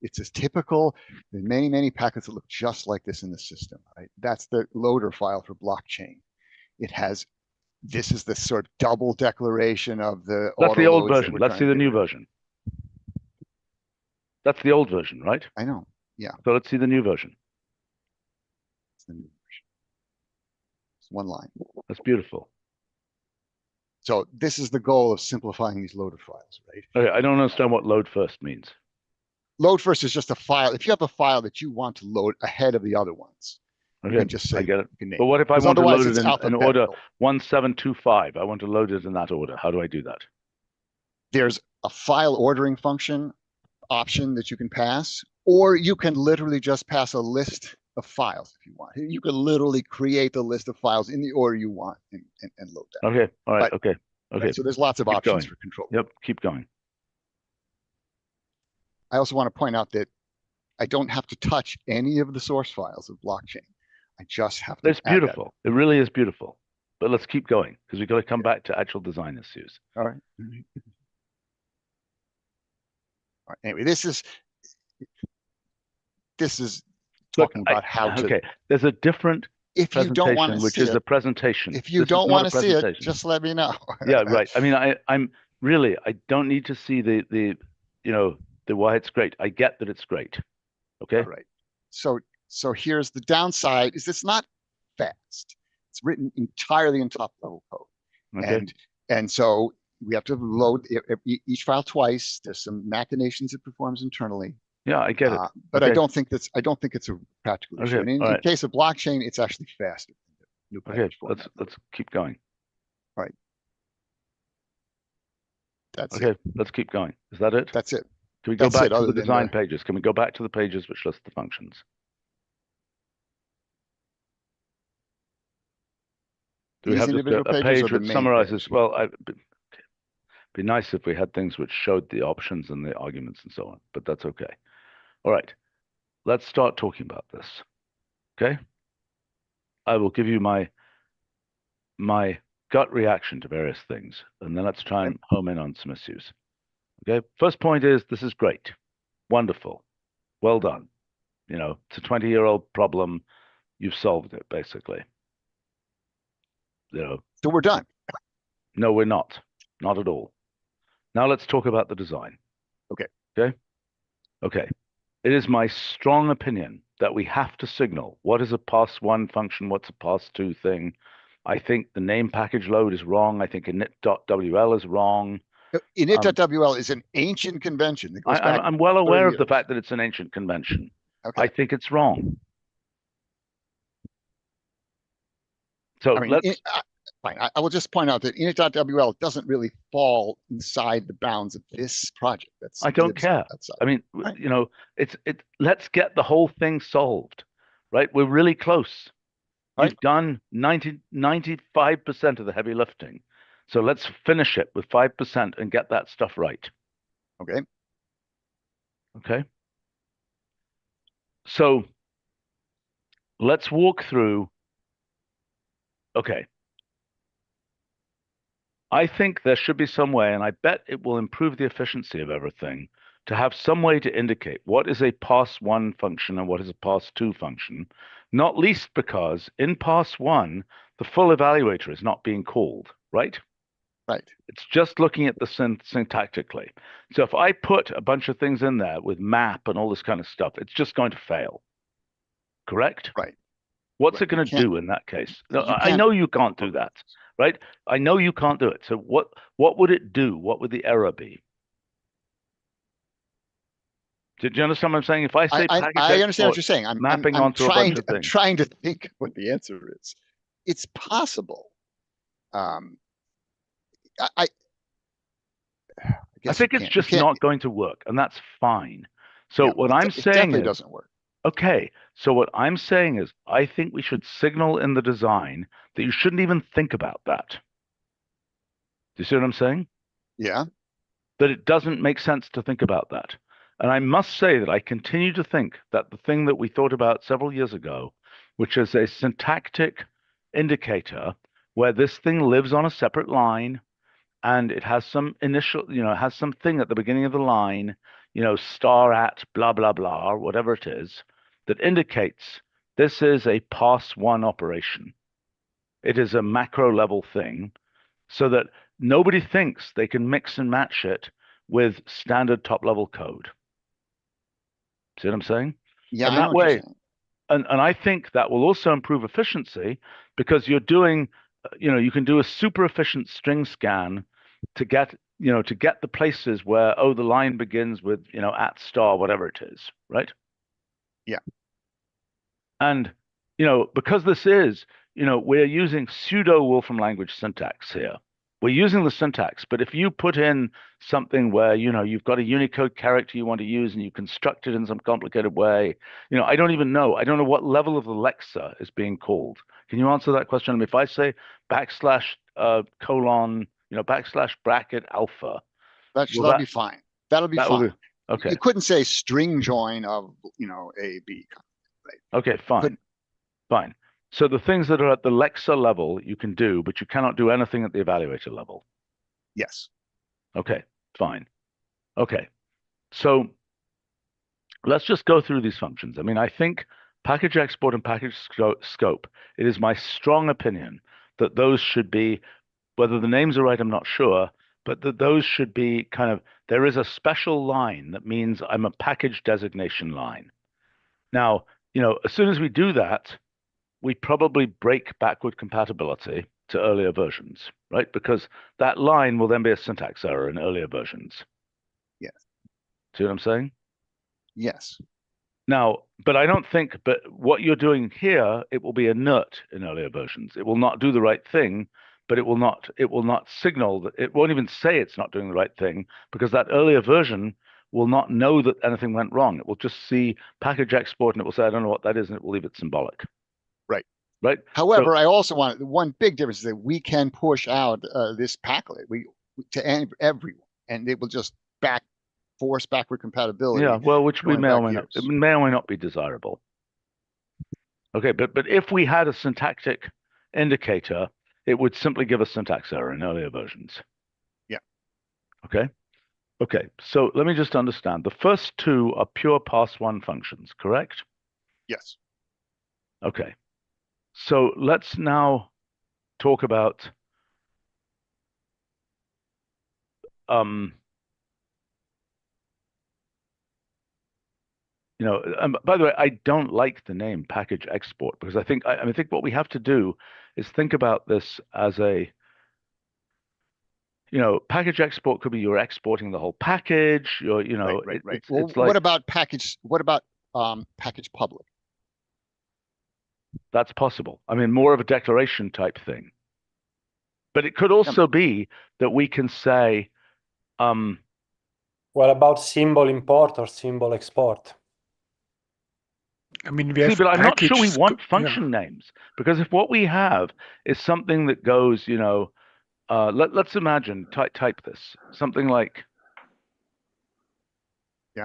it's as typical. There are many packets that look just like this in the system, right? That's the loader file for blockchain. This is the sort of double declaration of the. That's the old version. Let's see the new version. That's the old version, right? I know. Yeah. So let's see the new version. It's the new version. It's one line. That's beautiful. So this is the goal of simplifying these loader files, right? Okay, I don't understand what load first means. Load first is just a file. If you have a file that you want to load ahead of the other ones, you can just say. I get it. But what if I want to load it in order 1725? I want to load it in that order. How do I do that? There's a file ordering function option that you can pass, or you can literally just pass a list of files if you want. You can literally create a list of files in the order you want and load that. Okay. All right. Okay. Right, so there's lots of options for control. Yep. Keep going. I also want to point out that I don't have to touch any of the source files of blockchain. I just have to. It's beautiful. It really is beautiful. But let's keep going because we've got to come back to actual design issues. All right. All right. Anyway, this is talking about how to. Okay. There's a different. If you don't want to which see is it, a presentation. If you don't want to see it, just let me know. Yeah. Right. I mean, I'm really. I don't need to see the why it's great. I get that it's great. Okay. All right. So here's the downside: is it's not fast. It's written entirely in top level code, okay. and so we have to load each file twice. There's some machinations it performs internally. Yeah, I get it. But okay. I don't think it's a practical issue. Okay. And in case of blockchain, it's actually faster. Okay. Let's keep going. That's Okay, it. let's keep going. Is that it? That's it. Can we go That's back it, to other the than design the- pages? Can we go back to the pages which list the functions? Do we These have just individual a pages or page the which main summarizes? page? Well, it'd be nice if we had things which showed the options and the arguments and so on, but that's okay. All right, let's start talking about this. Okay, I will give you my gut reaction to various things, and then let's try and home in on some issues. Okay, first point is this is great, wonderful, well done. You know, it's a 20-year-old problem. You've solved it, basically. You know, So we're done. no, we're not. Not at all. Now let's talk about the design. Okay. Okay. Okay. It is my strong opinion that we have to signal what is a pass1 function, what's a pass2 thing. I think the name package load is wrong. I think init.wl is wrong. Init.wl is an ancient convention that goes back. I'm well aware of the years. fact that it's an ancient convention. Okay. I think it's wrong. So I mean, let's. fine. I will just point out that init.wl doesn't really fall inside the bounds of this project. I don't care. I mean, right. you know, let's get the whole thing solved, right? We're really close. Right. You've done 95% of the heavy lifting. So let's finish it with 5% and get that stuff right. Okay. Okay. So let's walk through. Okay. I think there should be some way, and I bet it will improve the efficiency of everything, to have some way to indicate what is a pass1 function and what is a pass2 function, not least because in pass1, the full evaluator is not being called, right? Right. It's just looking at the syntactically. So if I put a bunch of things in there with map and all this kind of stuff, it's just going to fail. Correct? Right. What's it going to do in that case? No, I can't- know you can't do that, right? I know you can't do it. So what would it do? What would the error be? Did you understand what I'm saying? If I say I understand what you're saying. I'm onto a bunch of things. I'm trying to think what the answer is. It's possible. I think it's just not going to work, and that's fine. So yeah, what I'm saying definitely is, doesn't work. Okay, so what I'm saying is, I think we should signal in the design that you shouldn't even think about that. Do you see what I'm saying? Yeah. That it doesn't make sense to think about that. And I must say that I continue to think that the thing that we thought about several years ago, which is a syntactic indicator where this thing lives on a separate line and it has some initial, has something at the beginning of the line, star at blah, blah, blah, or whatever it is, that indicates this is a pass1 operation. It is a macro level thing so that nobody thinks they can mix and match it with standard top level code. See what I'm saying? Yeah, and I know that what way, you're saying. And I think that will also improve efficiency because you're doing, you can do a super efficient string scan to get, the places where, the line begins with, at star, whatever it is, right? Yeah. And, because this is, we're using pseudo Wolfram language syntax here. We're using the syntax, but if you put in something where, you've got a Unicode character you want to use and you construct it in some complicated way, I don't even know. I don't know what level of Alexa is being called. Can you answer that question? I mean, if I say colon, bracket alpha. That'll be fine. That'll be fine. Okay. You couldn't say string join of, A, B. Right? Okay, fine. Fine. So the things that are at the Alexa level you can do, but you cannot do anything at the evaluator level. Yes. Okay, fine. Okay. So let's just go through these functions. I mean, I think package export and package scope, it is my strong opinion that those should be, whether the names are right, I'm not sure, but that those should be there is a special line that means I'm a package designation line. Now, as soon as we do that, we probably break backward compatibility to earlier versions, right? Because that line will then be a syntax error in earlier versions. Yes. See what I'm saying? Yes. Now, but I don't think, but what you're doing here, it will be inert in earlier versions. It will not do the right thing but it will not signal that, it won't even say it's not doing the right thing, because that earlier version will not know that anything went wrong. It will just see package export and it will say, I don't know what that is, and it will leave it symbolic. Right. Right. However, I also want one big difference is that we can push out this packlet to everyone, and it will just force backward compatibility. Yeah, well, which we may or may not, it may or may not be desirable. Okay, but if we had a syntactic indicator, it would simply give us syntax error in earlier versions. Yeah. Okay. Okay, so let me just understand. The first two are pure pass1 functions, correct? Yes. Okay. So let's now talk about by the way, I don't like the name package export, because I think what we have to do is think about this as a, package export could be you're exporting the whole package. Right. Well, it's like, what about package public? That's possible. I mean, more of a declaration type thing. But it could also be that we can say, what about symbol import or symbol export? I mean, we have but I'm not sure we packages want function names, because if what we have is something that goes, let's imagine, type this, something like,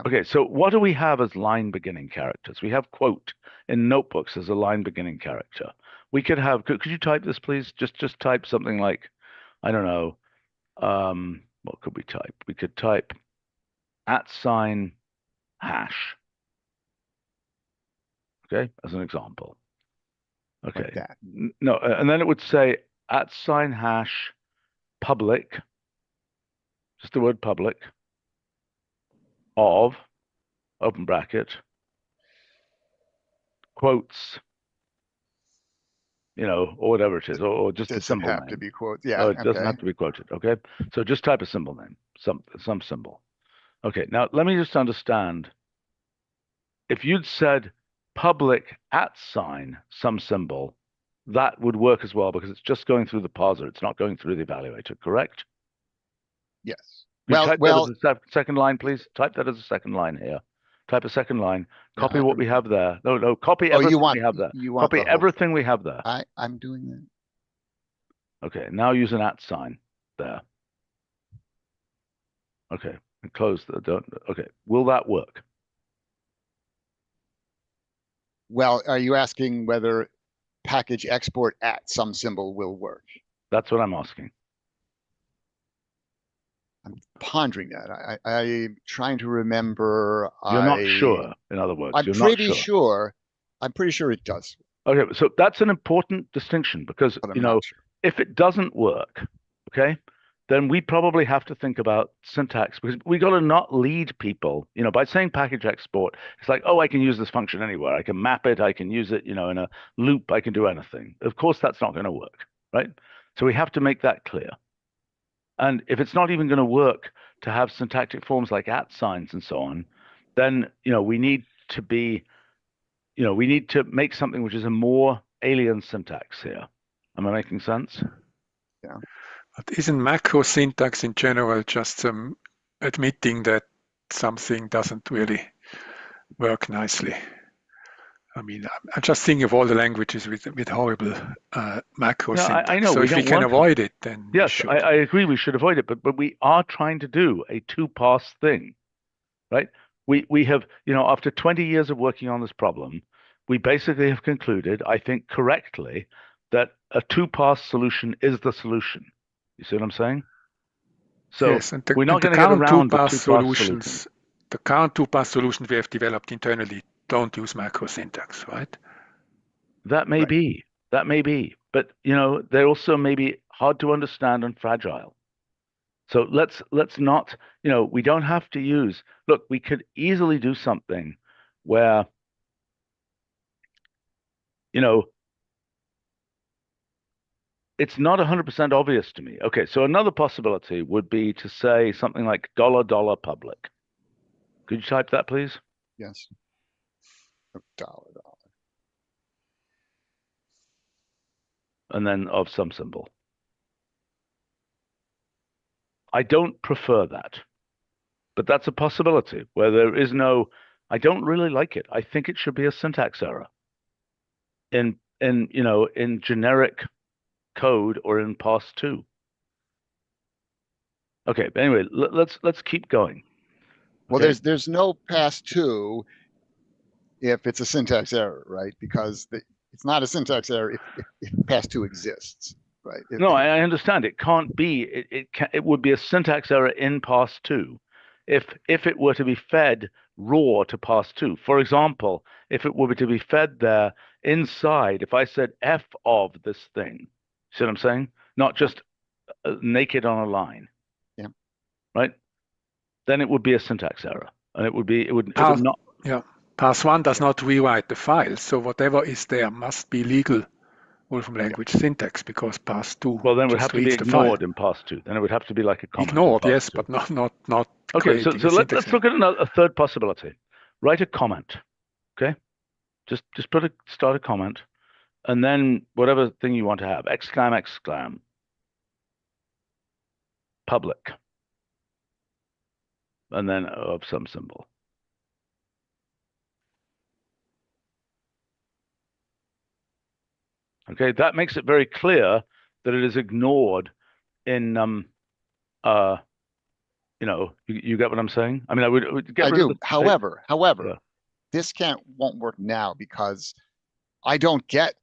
okay, so what do we have as line beginning characters? We have quote in notebooks as a line beginning character. We could have, could you type this, please? Just type something like, I don't know, what could we type? We could type @ hash. Okay, as an example. Okay. Like that. No, and then it would say @ hash public, just the word public, of, open bracket, quotes, or whatever it is, or just a symbol name. Does it have to be quoted? Yeah. No, it doesn't have to be quoted. Okay, so just type a symbol name, some symbol. Okay, now let me just understand. If you'd said public @ some symbol, that would work as well, because it's just going through the parser. It's not going through the evaluator, correct? Yes. Type that as a second line, please. Type that as a second line here. Type a second line. Copy what we have there. No, copy everything we have there. Copy everything we have there. I'm doing that. Okay, now use an @ there. Okay, and close the, okay, will that work? Well, are you asking whether package export @ some symbol will work? That's what I'm asking. I'm pondering that. I'm trying to remember. You're not sure, in other words. I'm pretty sure. I'm pretty sure it does. Okay, so that's an important distinction, because, if it doesn't work, okay, then we probably have to think about syntax, because we got to not lead people, by saying package export. It's like, oh, I can use this function anywhere. I can map it. I can use it, in a loop. I can do anything. Of course, that's not going to work, right? So we have to make that clear. And if it's not even going to work to have syntactic forms like @ signs and so on, then, we need to be, we need to make something which is a more alien syntax here. Am I making sense? Yeah. But isn't macro syntax in general just admitting that something doesn't really work nicely? I mean, I'm just thinking of all the languages with horrible macro syntax. I know. So if we can avoid it, then yes, we should. I agree. We should avoid it, but we are trying to do a two-pass thing, right? We have, after 20 years of working on this problem, we basically have concluded, I think correctly, that a two-pass solution is the solution. You see what I'm saying? So yes, and we're not going to get around the two-pass solutions. The current two-pass solutions we have developed internally don't use macro syntax, right? That may be. That may be. But, they're also maybe hard to understand and fragile. So let's not, we don't have to use, look, we could easily do something where, it's not 100% obvious to me. Okay, so another possibility would be to say something like $$ public. Could you type that, please? Yes. $. And then of some symbol. I don't prefer that, but that's a possibility where there is no, I don't really like it. I think it should be a syntax error in generic code or in parse2. Okay, but anyway, let's keep going. Well, Okay? there's no parse2 if it's a syntax error, right? Because it's not a syntax error if parse2 exists, right? No, I understand. It can't be. It would be a syntax error in parse2 if it were to be fed raw to parse2. For example, if it were to be fed there inside, if I said f of this thing, see what I'm saying? Not just naked on a line. Yeah. Right? Then it would be a syntax error, and it would not. Yeah. Parse1 does not rewrite the file, so whatever is there must be legal Wolfram language syntax, because parse2 Well, then it would just have to be reads the file. ignored in parse2. Then it would have to be like a comment. Ignored, yes, but not Okay, so creating a let's syntax look at a third possibility. Write a comment. Okay, just start a comment, and then whatever thing you want to have, exclam, public, and then of some symbol. Okay, that makes it very clear that it is ignored in you get what I'm saying? I mean, I would get I rid do. of the However, yeah. this won't work now because I don't get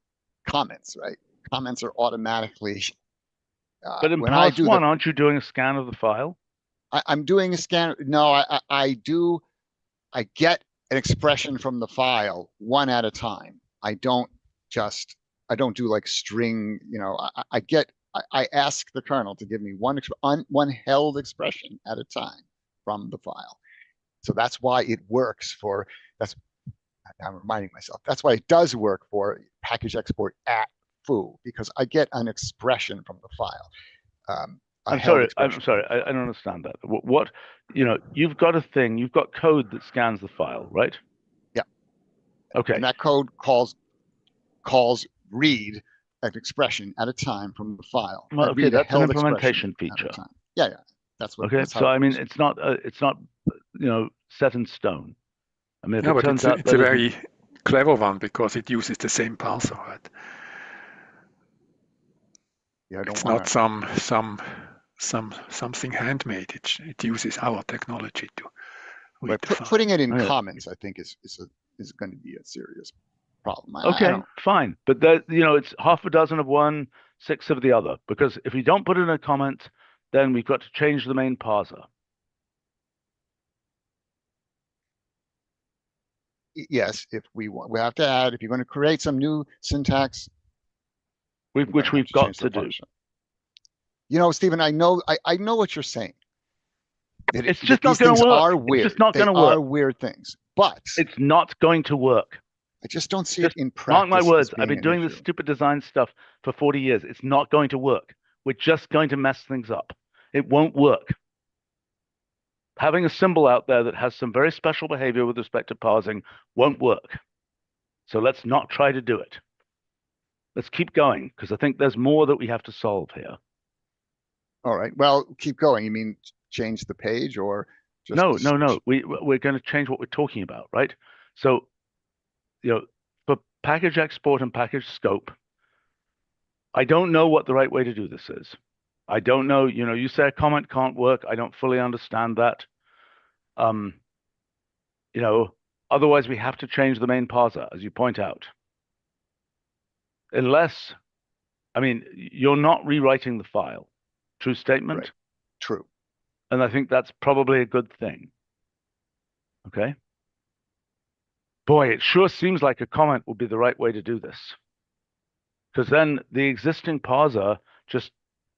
comments, right? Comments are automatically. But in when I do parse1, aren't you doing a scan of the file? I'm doing a scan. No, I do. I get an expression from the file one at a time. I don't do like string. I ask the kernel to give me one held expression at a time from the file. So that's why it works for. I'm reminding myself. That's why it does work for package export at foo, because I get an expression from the file. I'm sorry. I don't understand that. What you've got a thing. You've got code that scans the file, right? Yeah. Okay. And that code calls read an expression at a time from the file. Well, okay, that's an implementation feature. Yeah. That's what. Okay. That's so I mean, it's not set in stone. I mean, but it's a very clever one because it uses the same parser, right? Yeah, it's not something handmade. It uses our technology to read the file. Putting it in comments, I think, is going to be a serious problem. Okay, fine, but it's half a dozen of one, 6 of the other. Because if we don't put it in a comment, then we've got to change the main parser. Yes, if we have to add, if you're going to create some new syntax, which we've got to do. Stephen, I know what you're saying. It's just not going to work. Are weird. It's just not going to work. Are weird things, but it's not going to work. I just don't see it in practice. Mark my words. I've been doing this stupid design stuff for 40 years. It's not going to work. We're just going to mess things up. It won't work. Having a symbol out there that has some very special behavior with respect to parsing won't work. So let's not try to do it. Let's keep going, because I think there's more that we have to solve here. All right. Well, keep going. You mean change the page or just... No. We're going to change what we're talking about, right? So, for package export and package scope, I don't know what the right way to do this is. I don't know, you say a comment can't work. I don't fully understand that. Otherwise we have to change the main parser, as you point out. Unless, you're not rewriting the file. True statement? Right. True. And I think that's probably a good thing. Okay? Boy, it sure seems like a comment would be the right way to do this. Because then the existing parser just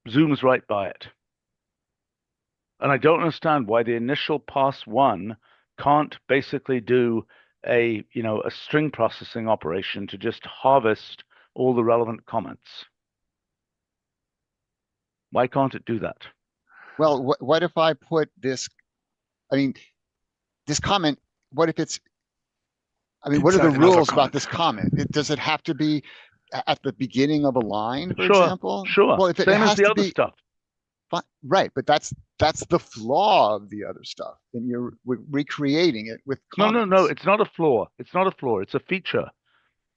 zooms right by it. And I don't understand why the initial parse1 can't basically do a string processing operation to just harvest all the relevant comments. Why can't it do that? Well, what if I put this, this comment, what if it's, what are the rules about this comment? Does it have to be at the beginning of a line, for example? Sure. Well, if it Same has as the to other be, stuff. Right, but that's the flaw of the other stuff, and you're recreating it with comments. No, it's not a flaw. It's not a flaw. It's a feature.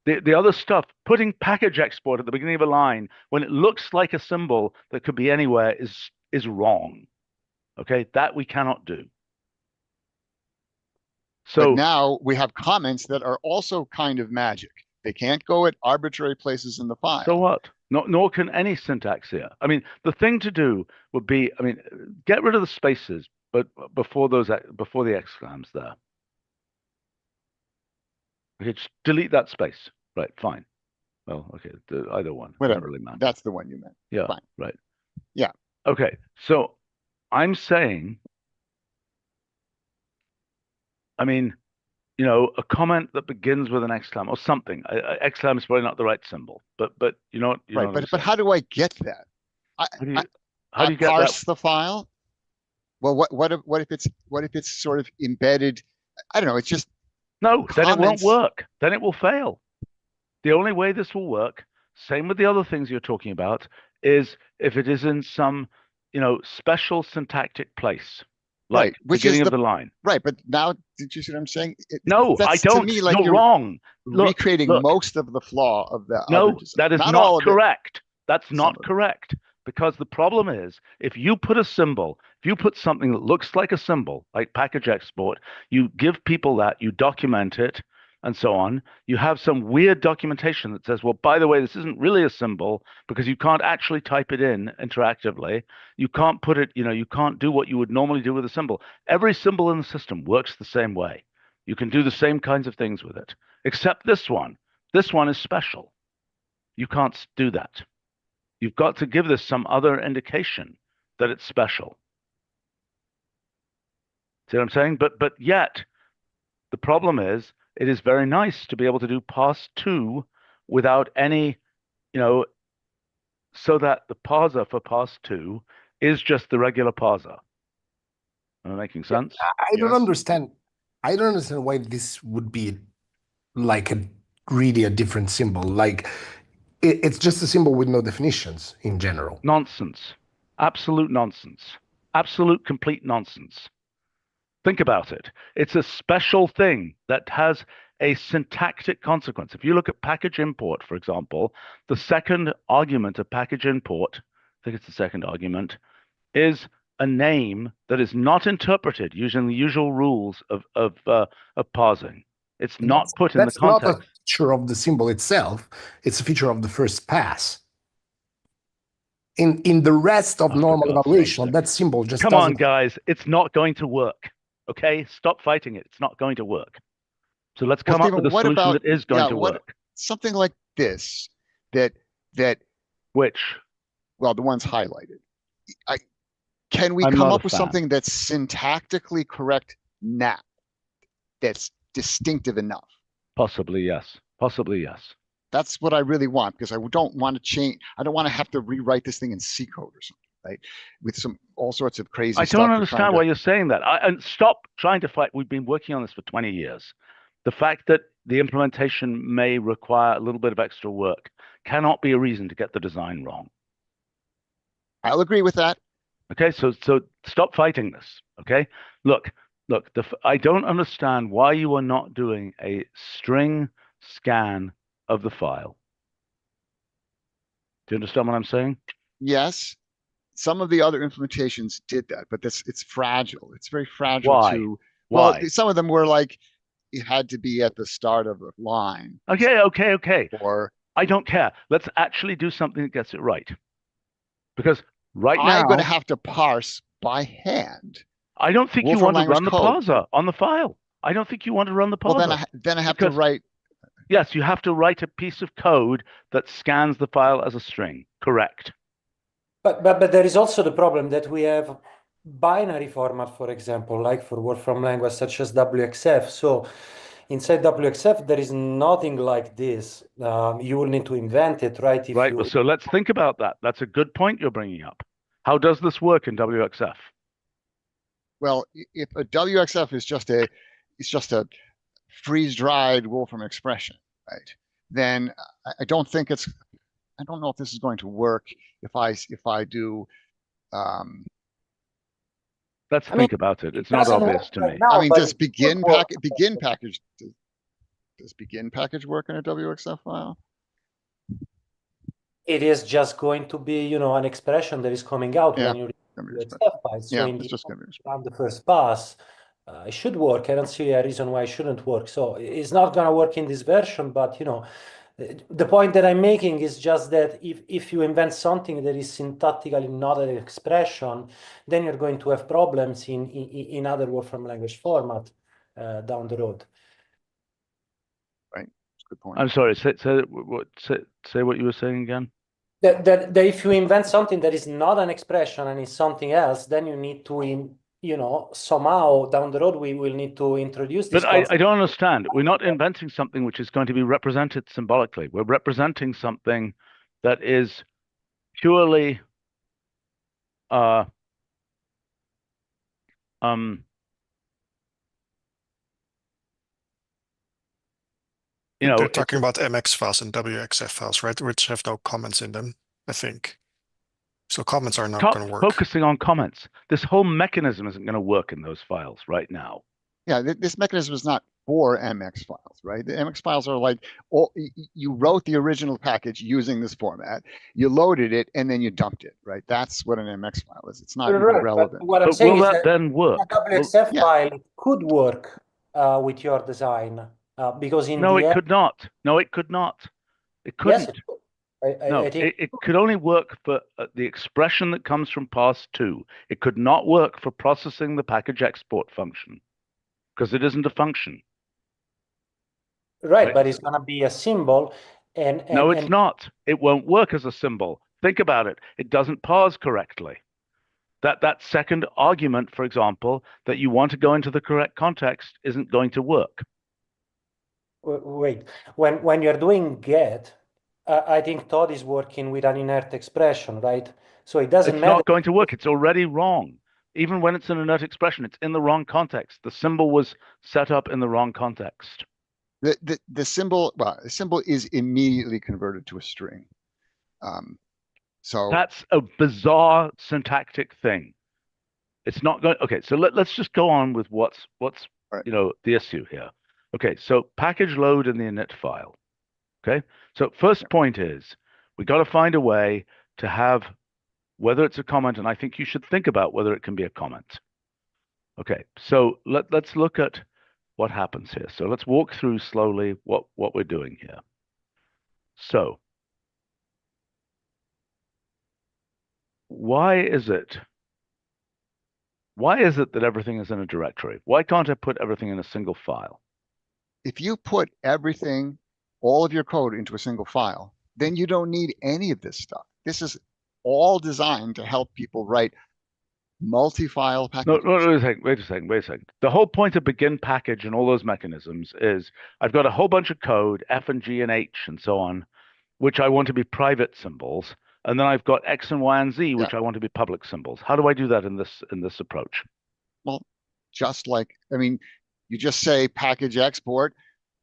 The other stuff, putting package export at the beginning of a line when it looks like a symbol that could be anywhere is wrong. Okay, that we cannot do. But So now we have comments that are also kind of magic. They can't go at arbitrary places in the file. so what? Nor can any syntax here. I mean, the thing to do would be, I mean, get rid of the spaces, but before the exclams there. Okay, just delete that space. Right, fine. Well, okay, either one. Whatever. Really matter. That's the one you meant. Yeah, fine. Right. Yeah. Okay, so I'm saying, I mean, you know, a comment that begins with an exclam or something. Exclam is probably not the right symbol, but you know what? You right, know what but how do I get that? How do you get parse that? the file? Well, what if it's sort of embedded? I don't know. It's just No, then it won't comments. work. Then it will fail. The only way this will work, same with the other things you're talking about, is if it is in some, you know, special syntactic place, like Right, which beginning is of the line. Right, but now, did you see what I'm saying? No, I That's don't. to me like You're wrong. Look, recreating most of the flaw of the other No, design. that is Not all not of it. correct. That's Some not of it. correct. Because the problem is, if you put a symbol, if you put something that looks like a symbol, like package export, you give people that, you document it, and so on. You have some weird documentation that says, well, by the way, this isn't really a symbol because you can't actually type it in interactively. You can't put it, you know, you can't do what you would normally do with a symbol. Every symbol in the system works the same way. You can do the same kinds of things with it, except this one. This one is special. You can't do that. You've got to give this some other indication that it's special. See what I'm saying? But yet, the problem is, it is very nice to be able to do parse to without any, you know, so that the parser for parse to is just the regular parser. Am I making sense? I don't understand. I don't understand why this would be like really a different symbol. Like it's just a symbol with no definitions in general. Nonsense. Absolute nonsense. Absolute complete nonsense. Think about it. It's a special thing that has a syntactic consequence. If you look at package import, for example, the second argument of package import, I think it's the second argument, is a name that is not interpreted using the usual rules of parsing. It's not put in the context. That's not a feature of the symbol itself. It's a feature of the first pass. In the rest of normal evaluation, that symbol just Come on, guys. It's not going to work. Okay? Stop fighting it. It's not going to work. So let's come up with a solution that is going to work. Something like this, that Which? Well, the ones highlighted. Can we come up with something that's syntactically correct now? That's distinctive enough? Possibly, yes. Possibly, yes. That's what I really want, because I don't want to change. I don't want to have to rewrite this thing in C code or something, right? With all sorts of crazy stuff. I don't understand why you're saying that. And stop trying to fight. We've been working on this for 20 years. The fact that the implementation may require a little bit of extra work cannot be a reason to get the design wrong. I'll agree with that. Okay, so stop fighting this. Okay, look. I don't understand why you are not doing a string scan of the file. Do you understand what I'm saying? Yes. Some of the other implementations did that, but it's fragile. It's very fragile. Why? Well, some of them were like, it had to be at the start of the line. Okay. Or I don't care. Let's actually do something that gets it right. Because now I'm going to have to parse by hand. I don't think you want to run the parser on the file. I don't think you want to run the parser. Well, then I have to write. Yes, you have to write a piece of code that scans the file as a string. Correct. But there is also the problem that we have binary format, for example, like for Wolfram language such as WXF. So inside WXF, there is nothing like this. You will need to invent it, right? Right. So let's think about that. That's a good point you're bringing up. How does this work in WXF? Well, if a WXF is just a freeze-dried Wolfram expression, right? Then I don't know if this is going to work if I do Let's think about it. It's not obvious to me. I mean, does begin package work in a WXF file? It is just going to be, an expression that is coming out when you read the WXF file. So it's just going to be on the first pass, it should work. I don't see a reason why it shouldn't work. So it's not going to work in this version, but the point that I'm making is just that if you invent something that is syntactically not an expression, then you're going to have problems in other Wolfram language format down the road. Right. That's a good point. I'm sorry. Say what you were saying again. That if you invent something that is not an expression and is something else, then you need to somehow down the road we will need to introduce this. But I don't understand. We're not inventing something which is going to be represented symbolically. We're representing something that is purely they're talking about MX files and WXF files, right? Which have no comments in them, I think. So comments are not going to work. Focusing on comments. This whole mechanism isn't going to work in those files right now. Yeah, this mechanism is not for MX files, right? The MX files are like, you wrote the original package using this format, you loaded it, and then you dumped it, right? That's what an MX file is. It's not even relevant. What I'm saying will is that then work? A WXF file could work with your design because it could not. No, it could not. It couldn't. Yes, it could. It could only work for the expression that comes from pass 2. It could not work for processing the package export function because it isn't a function. Right, but it's going to be a symbol. No, it's not. It won't work as a symbol. Think about it. It doesn't parse correctly. That second argument, for example, that you want to go into the correct context isn't going to work. Wait, when you're doing get, I think Todd is working with an inert expression, right? So it doesn't matter. It's not going to work. It's already wrong. Even when it's an inert expression, it's in the wrong context. The symbol was set up in the wrong context. The symbol is immediately converted to a string. So that's a bizarre syntactic thing. It's not going. Okay, so let's just go on with what's right. The issue here. Okay, so package load in the init file. Okay, so first point is we got to find a way to have whether it's a comment, and I think you should think about whether it can be a comment. Okay, so let's look at what happens here. So let's walk through slowly what we're doing here. So why is it that everything is in a directory? Why can't I put everything in a single file? If you put everything, all of your code into a single file, then you don't need any of this stuff. This is all designed to help people write multi-file packages. No, wait a second. The whole point of begin package and all those mechanisms is I've got a whole bunch of code, F and G and H and so on, which I want to be private symbols. And then I've got X and Y and Z, which I want to be public symbols. How do I do that in this approach? Well, you just say package export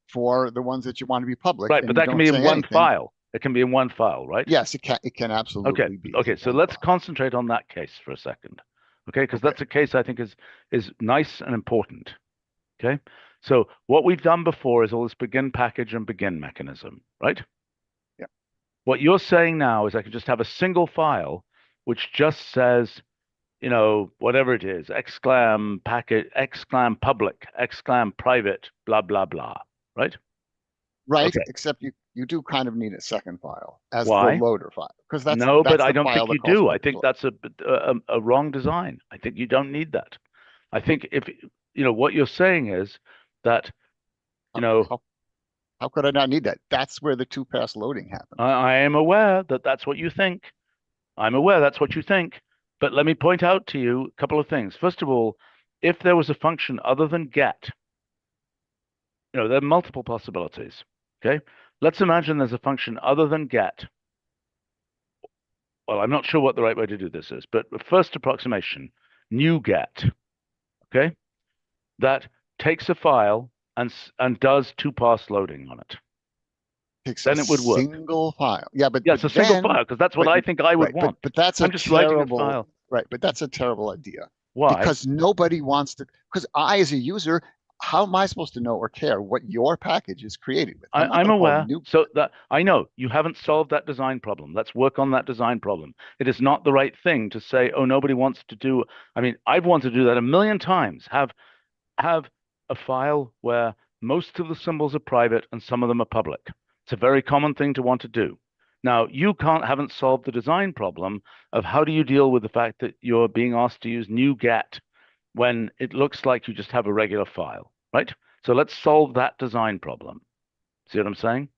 for the ones that you want to be public. Right, but that can be in one file. It can be in one file, right? Yes, it can absolutely be. Okay, so let's concentrate on that case for a second. Okay, because that's a case I think is nice and important. Okay, so what we've done before is all this begin package and begin mechanism, right? Yeah. What you're saying now is I could just have a single file which just says, whatever it is, exclam package, exclam public, exclam private, blah, blah, blah, right? Right, okay. Except you do kind of need a second file as the loader file. Because that's but I don't think you do. I think that's a wrong design. I think you don't need that. I think if, what you're saying is that, How could I not need that? That's where the two-pass loading happens. I am aware that that's what you think. I'm aware that's what you think. But let me point out to you a couple of things. First of all, if there was a function other than get, there are multiple possibilities. Okay, let's imagine there's a function other than get. Well, I'm not sure what the right way to do this is, but the first approximation, new get, okay, that takes a file and does two-pass loading on it. Then it would work. Single file. Yeah, but it's a single file because that's what I think I would want. But that's I'm just writing a file. Right, but that's a terrible idea. Why? Because nobody wants to, because I, as a user, how am I supposed to know or care what your package is created with? I'm not I'm gonna call aware. new. So that I know you haven't solved that design problem. Let's work on that design problem. It is not the right thing to say, oh, nobody wants to do. I mean, I've wanted to do that a million times. Have a file where most of the symbols are private and some of them are public. It's a very common thing to want to do. Now, you haven't solved the design problem of how do you deal with the fact that you're being asked to use NuGet when it looks like you just have a regular file, right? So let's solve that design problem. See what I'm saying?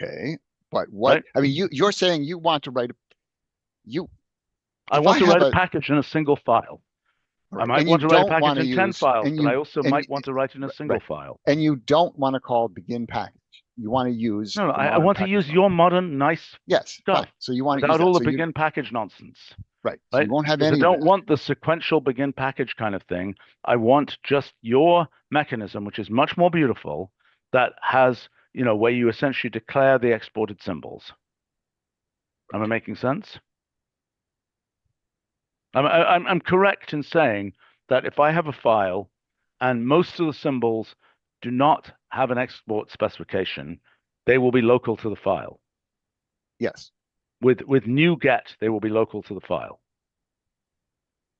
Okay, but what, Right? I mean, you're saying you want to write, you, I if want I to have write a a, package in a single file. I right, might and you want to write a don't want package to in 10 use, files, and but I also and might want to write in a single right, file. and you don't want to call begin package. You want to use No, the I modern want to package use file. your modern, nice Yes, stuff fine. So you want to use without that. all the So you, begin package nonsense, right. So right? you won't have Because I any of don't that. want the sequential begin package kind of thing. I want just your mechanism, which is much more beautiful, that has, where you essentially declare the exported symbols. Am I making sense? I'm correct in saying that if I have a file and most of the symbols do not have an export specification, they will be local to the file. Yes, With NuGet, they will be local to the file.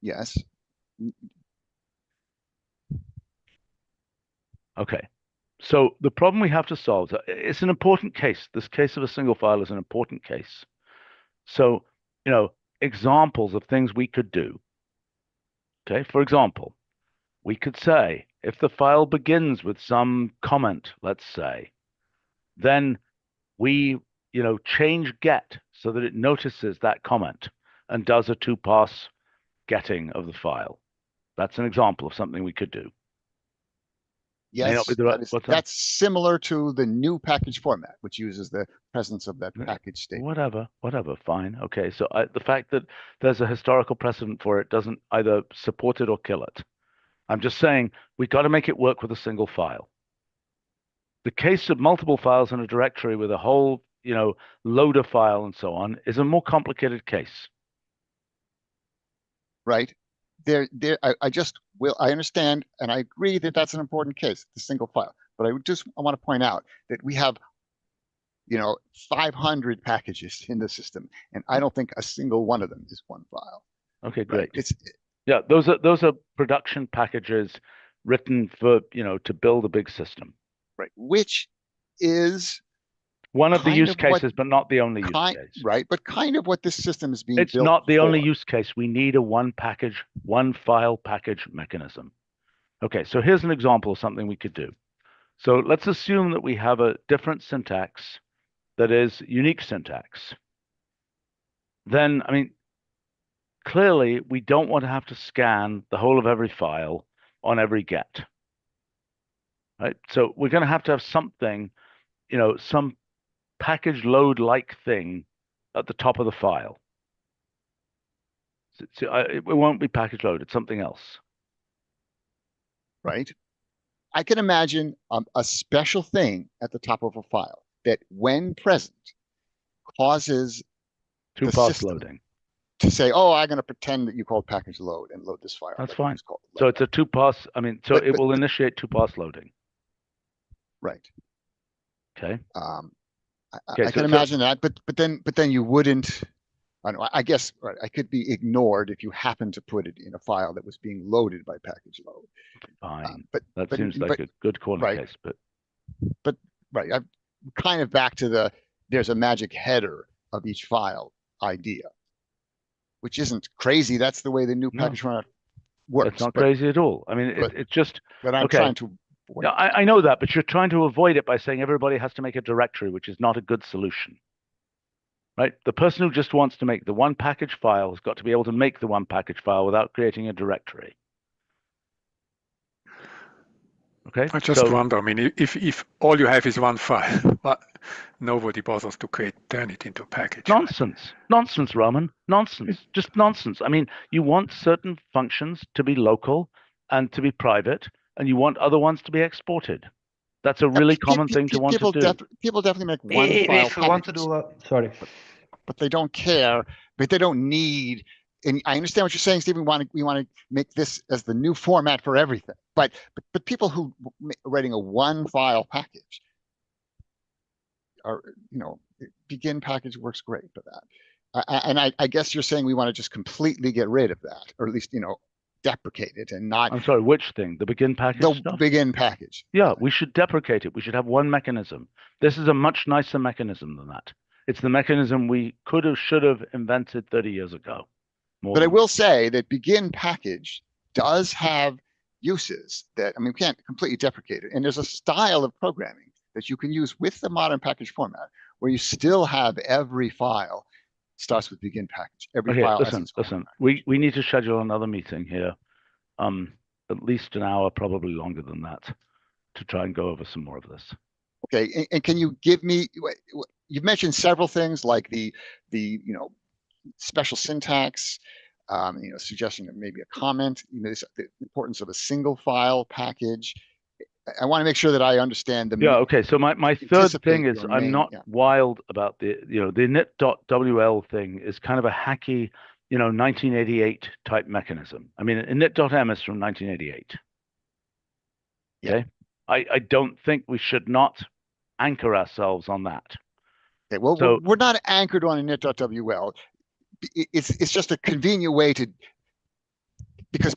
yes. Okay. So the problem we have to solve, it's an important case. This case of a single file is an important case. So, examples of things we could do. Okay, for example, we could say if the file begins with some comment, let's say, then we, change get so that it notices that comment and does a 2-pass getting of the file. That's an example of something we could do. May not be Yes, the right, what's that? that's similar to the new package format, which uses the presence of that package state. Whatever, fine. Okay, so the fact that there's a historical precedent for it doesn't either support it or kill it. I'm just saying we got to make it work with a single file. The case of multiple files in a directory with a whole, loader file and so on is a more complicated case. Right? I understand and I agree that that's an important case, the single file. But I want to point out that we have, 500 packages in the system, and I don't think a single one of them is one file. Okay, great. Right? Yeah, those are production packages written for, to build a big system. Right, which is one of the kind use of what- cases, but not the only use case. Right, but kind of what this system is being It's built not the only for. use case. We need a one file package mechanism. Okay, so here's an example of something we could do. So let's assume that we have a different syntax that is unique syntax. Then, I mean, clearly we don't want to have to scan the whole of every file on every get. Right? So we're going to have something, some package load like thing at the top of the file. So it won't be package load, it's something else. Right? I can imagine a special thing at the top of a file that, when present, causes 2-pass loading to say, "Oh, I'm going to pretend that you called package load and load this file." That's fine. So it's a 2-pass. I mean, so it will initiate 2-pass loading. Right. Okay. I can imagine that, but then you wouldn't. I guess right, I could be ignored if you happen to put it in a file that was being loaded by package load. Fine. But that seems like a good corner case, but right, I'm kind of back to there's a magic header of each file idea, which isn't crazy. That's the way the new package format works. It's not crazy at all. I mean, it's just. But I'm trying to. Yeah, I know that, but you're trying to avoid it by saying everybody has to make a directory, which is not a good solution. Right? The person who just wants to make the one package file has got to be able to make the one package file without creating a directory. Okay. I just wonder, I mean, if all you have is one file, but nobody bothers to turn it into a package. Nonsense. Right? Nonsense, Roman. Nonsense. Just nonsense. I mean, you want certain functions to be local and to be private, and you want other ones to be exported. That's a really common thing to want to do. People definitely make one file. If you want to do sorry. but they don't care, but they don't need. And I understand what you're saying, Stephen. We want to make this as the new format for everything. But people who are writing a one file package are, begin package works great for that. And I guess you're saying we want to just completely get rid of that, or at least, deprecate it and not. I'm sorry, which thing? The begin package the stuff? begin package. Yeah, we should deprecate it. We should have one mechanism. This is a much nicer mechanism than that. It's the mechanism we could have, should have invented 30 years ago. But I will say that begin package does have uses that, we can't completely deprecate it. And there's a style of programming that you can use with the modern package format where you still have every file starts with begin package. Every file. Listen. We need to schedule another meeting here, at least an hour, probably longer than that, to try and go over some more of this. Okay, and can you give me? You've mentioned several things like the special syntax, suggestion of maybe a comment. The importance of a single file package. I want to make sure that I understand the. Yeah. Okay. So my third thing is I'm not wild about the init.wl thing is kind of a hacky 1988 type mechanism. Init.m is from 1988. Okay. I don't think we should not anchor ourselves on that. Okay. Well, so, we're not anchored on init.wl. It's just a convenient way to because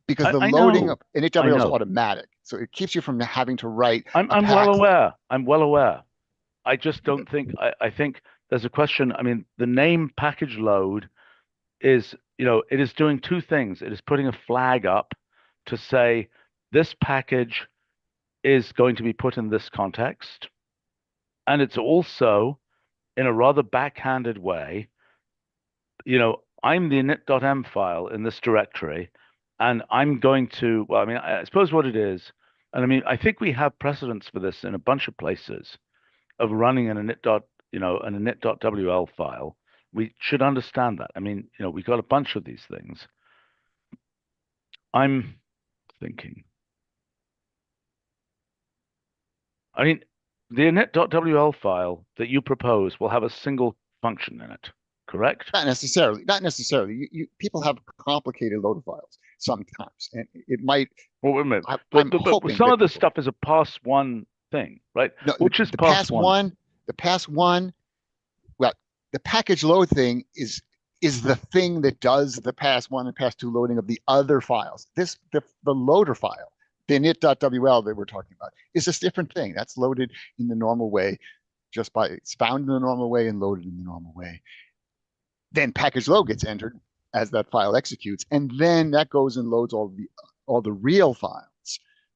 the loading of init.wl is automatic, so it keeps you from having to write. I'm well aware. I'm well aware. I just don't think. I think there's a question. The name package load is, it is doing two things. It is putting a flag up to say this package is going to be put in this context, and it's also, in a rather backhanded way, I'm the init.m file in this directory, and I'm going to, I suppose what it is, and I think we have precedents for this in a bunch of places of running an init.wl file. We should understand that. We've got a bunch of these things. I'm thinking. The init.wl file that you propose will have a single function in it, correct? Not necessarily. People have complicated loader files sometimes, and it might. Well, wait a minute. But some of this stuff is a pass one thing, right? No, which is pass one. The pass one. Well, the package load thing is the thing that does the pass one and pass two loading of the other files. The loader file, the init.wl that we're talking about, is this different thing. That's loaded in the normal way, it's found in the normal way and loaded in the normal way. Then package load gets entered as that file executes, and then that goes and loads all the real files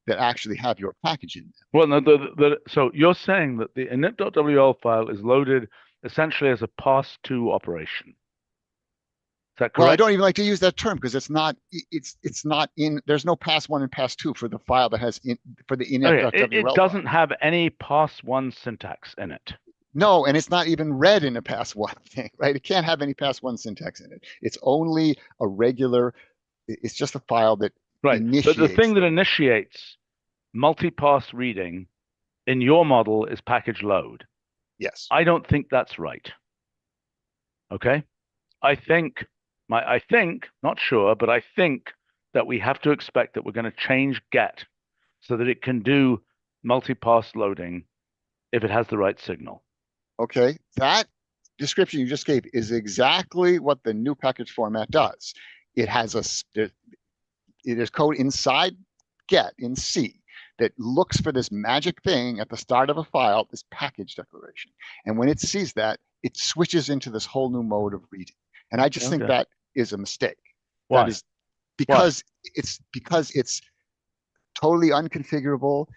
that actually have your package in them. Well, no, so you're saying that the init.wl file is loaded essentially as a pass-to operation. Is that correct? Well, I don't even like to use that term because it's not in. There's no pass one and pass two for the file that has for the init.wl. It doesn't have any pass one syntax in it. No, and it's not even read in a pass one thing, right? It can't have any pass one syntax in it. It's only a regular. It's just a file that initiates. But the thing that initiates multi-pass reading in your model is package load. Yes. I don't think that's right. Okay. I think, not sure, but I think that we have to expect that we're going to change get so that it can do multi-pass loading if it has the right signal. Okay, that description you just gave is exactly what the new package format does. It has it is code inside get in C that looks for this magic thing at the start of a file, this package declaration. And when it sees that, it switches into this whole new mode of reading. And I just think that is a mistake. Why? That is because it's totally unconfigurable.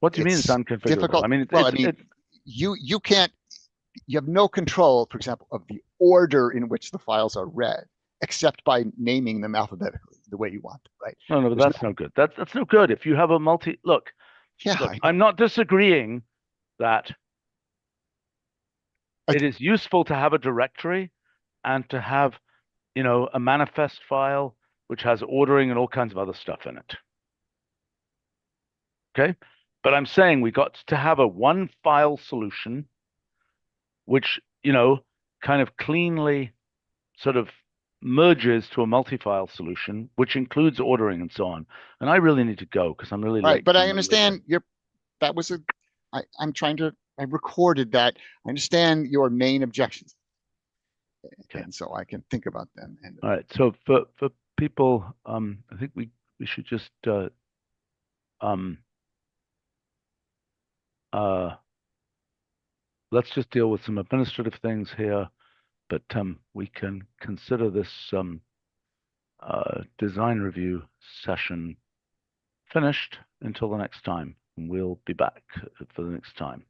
What do you mean it's unconfigurable? Difficult. You can't. You have no control, for example, of the order in which the files are read, except by naming them alphabetically the way you want them, right? No, but that's no good. That's no good. If you have a look, I'm not disagreeing that it is useful to have a directory and to have, a manifest file which has ordering and all kinds of other stuff in it. Okay, but I'm saying we got to have a one file solution which kind of cleanly sort of merges to a multi-file solution, which includes ordering and so on. And I really need to go because I'm really Right, late. but for I another understand meeting. that was I recorded that. I understand your main objections. Okay. And so I can think about them. And All right. So for people, I think we should just let's just deal with some administrative things here, but we can consider this design review session finished until the next time, and we'll be back for the next time.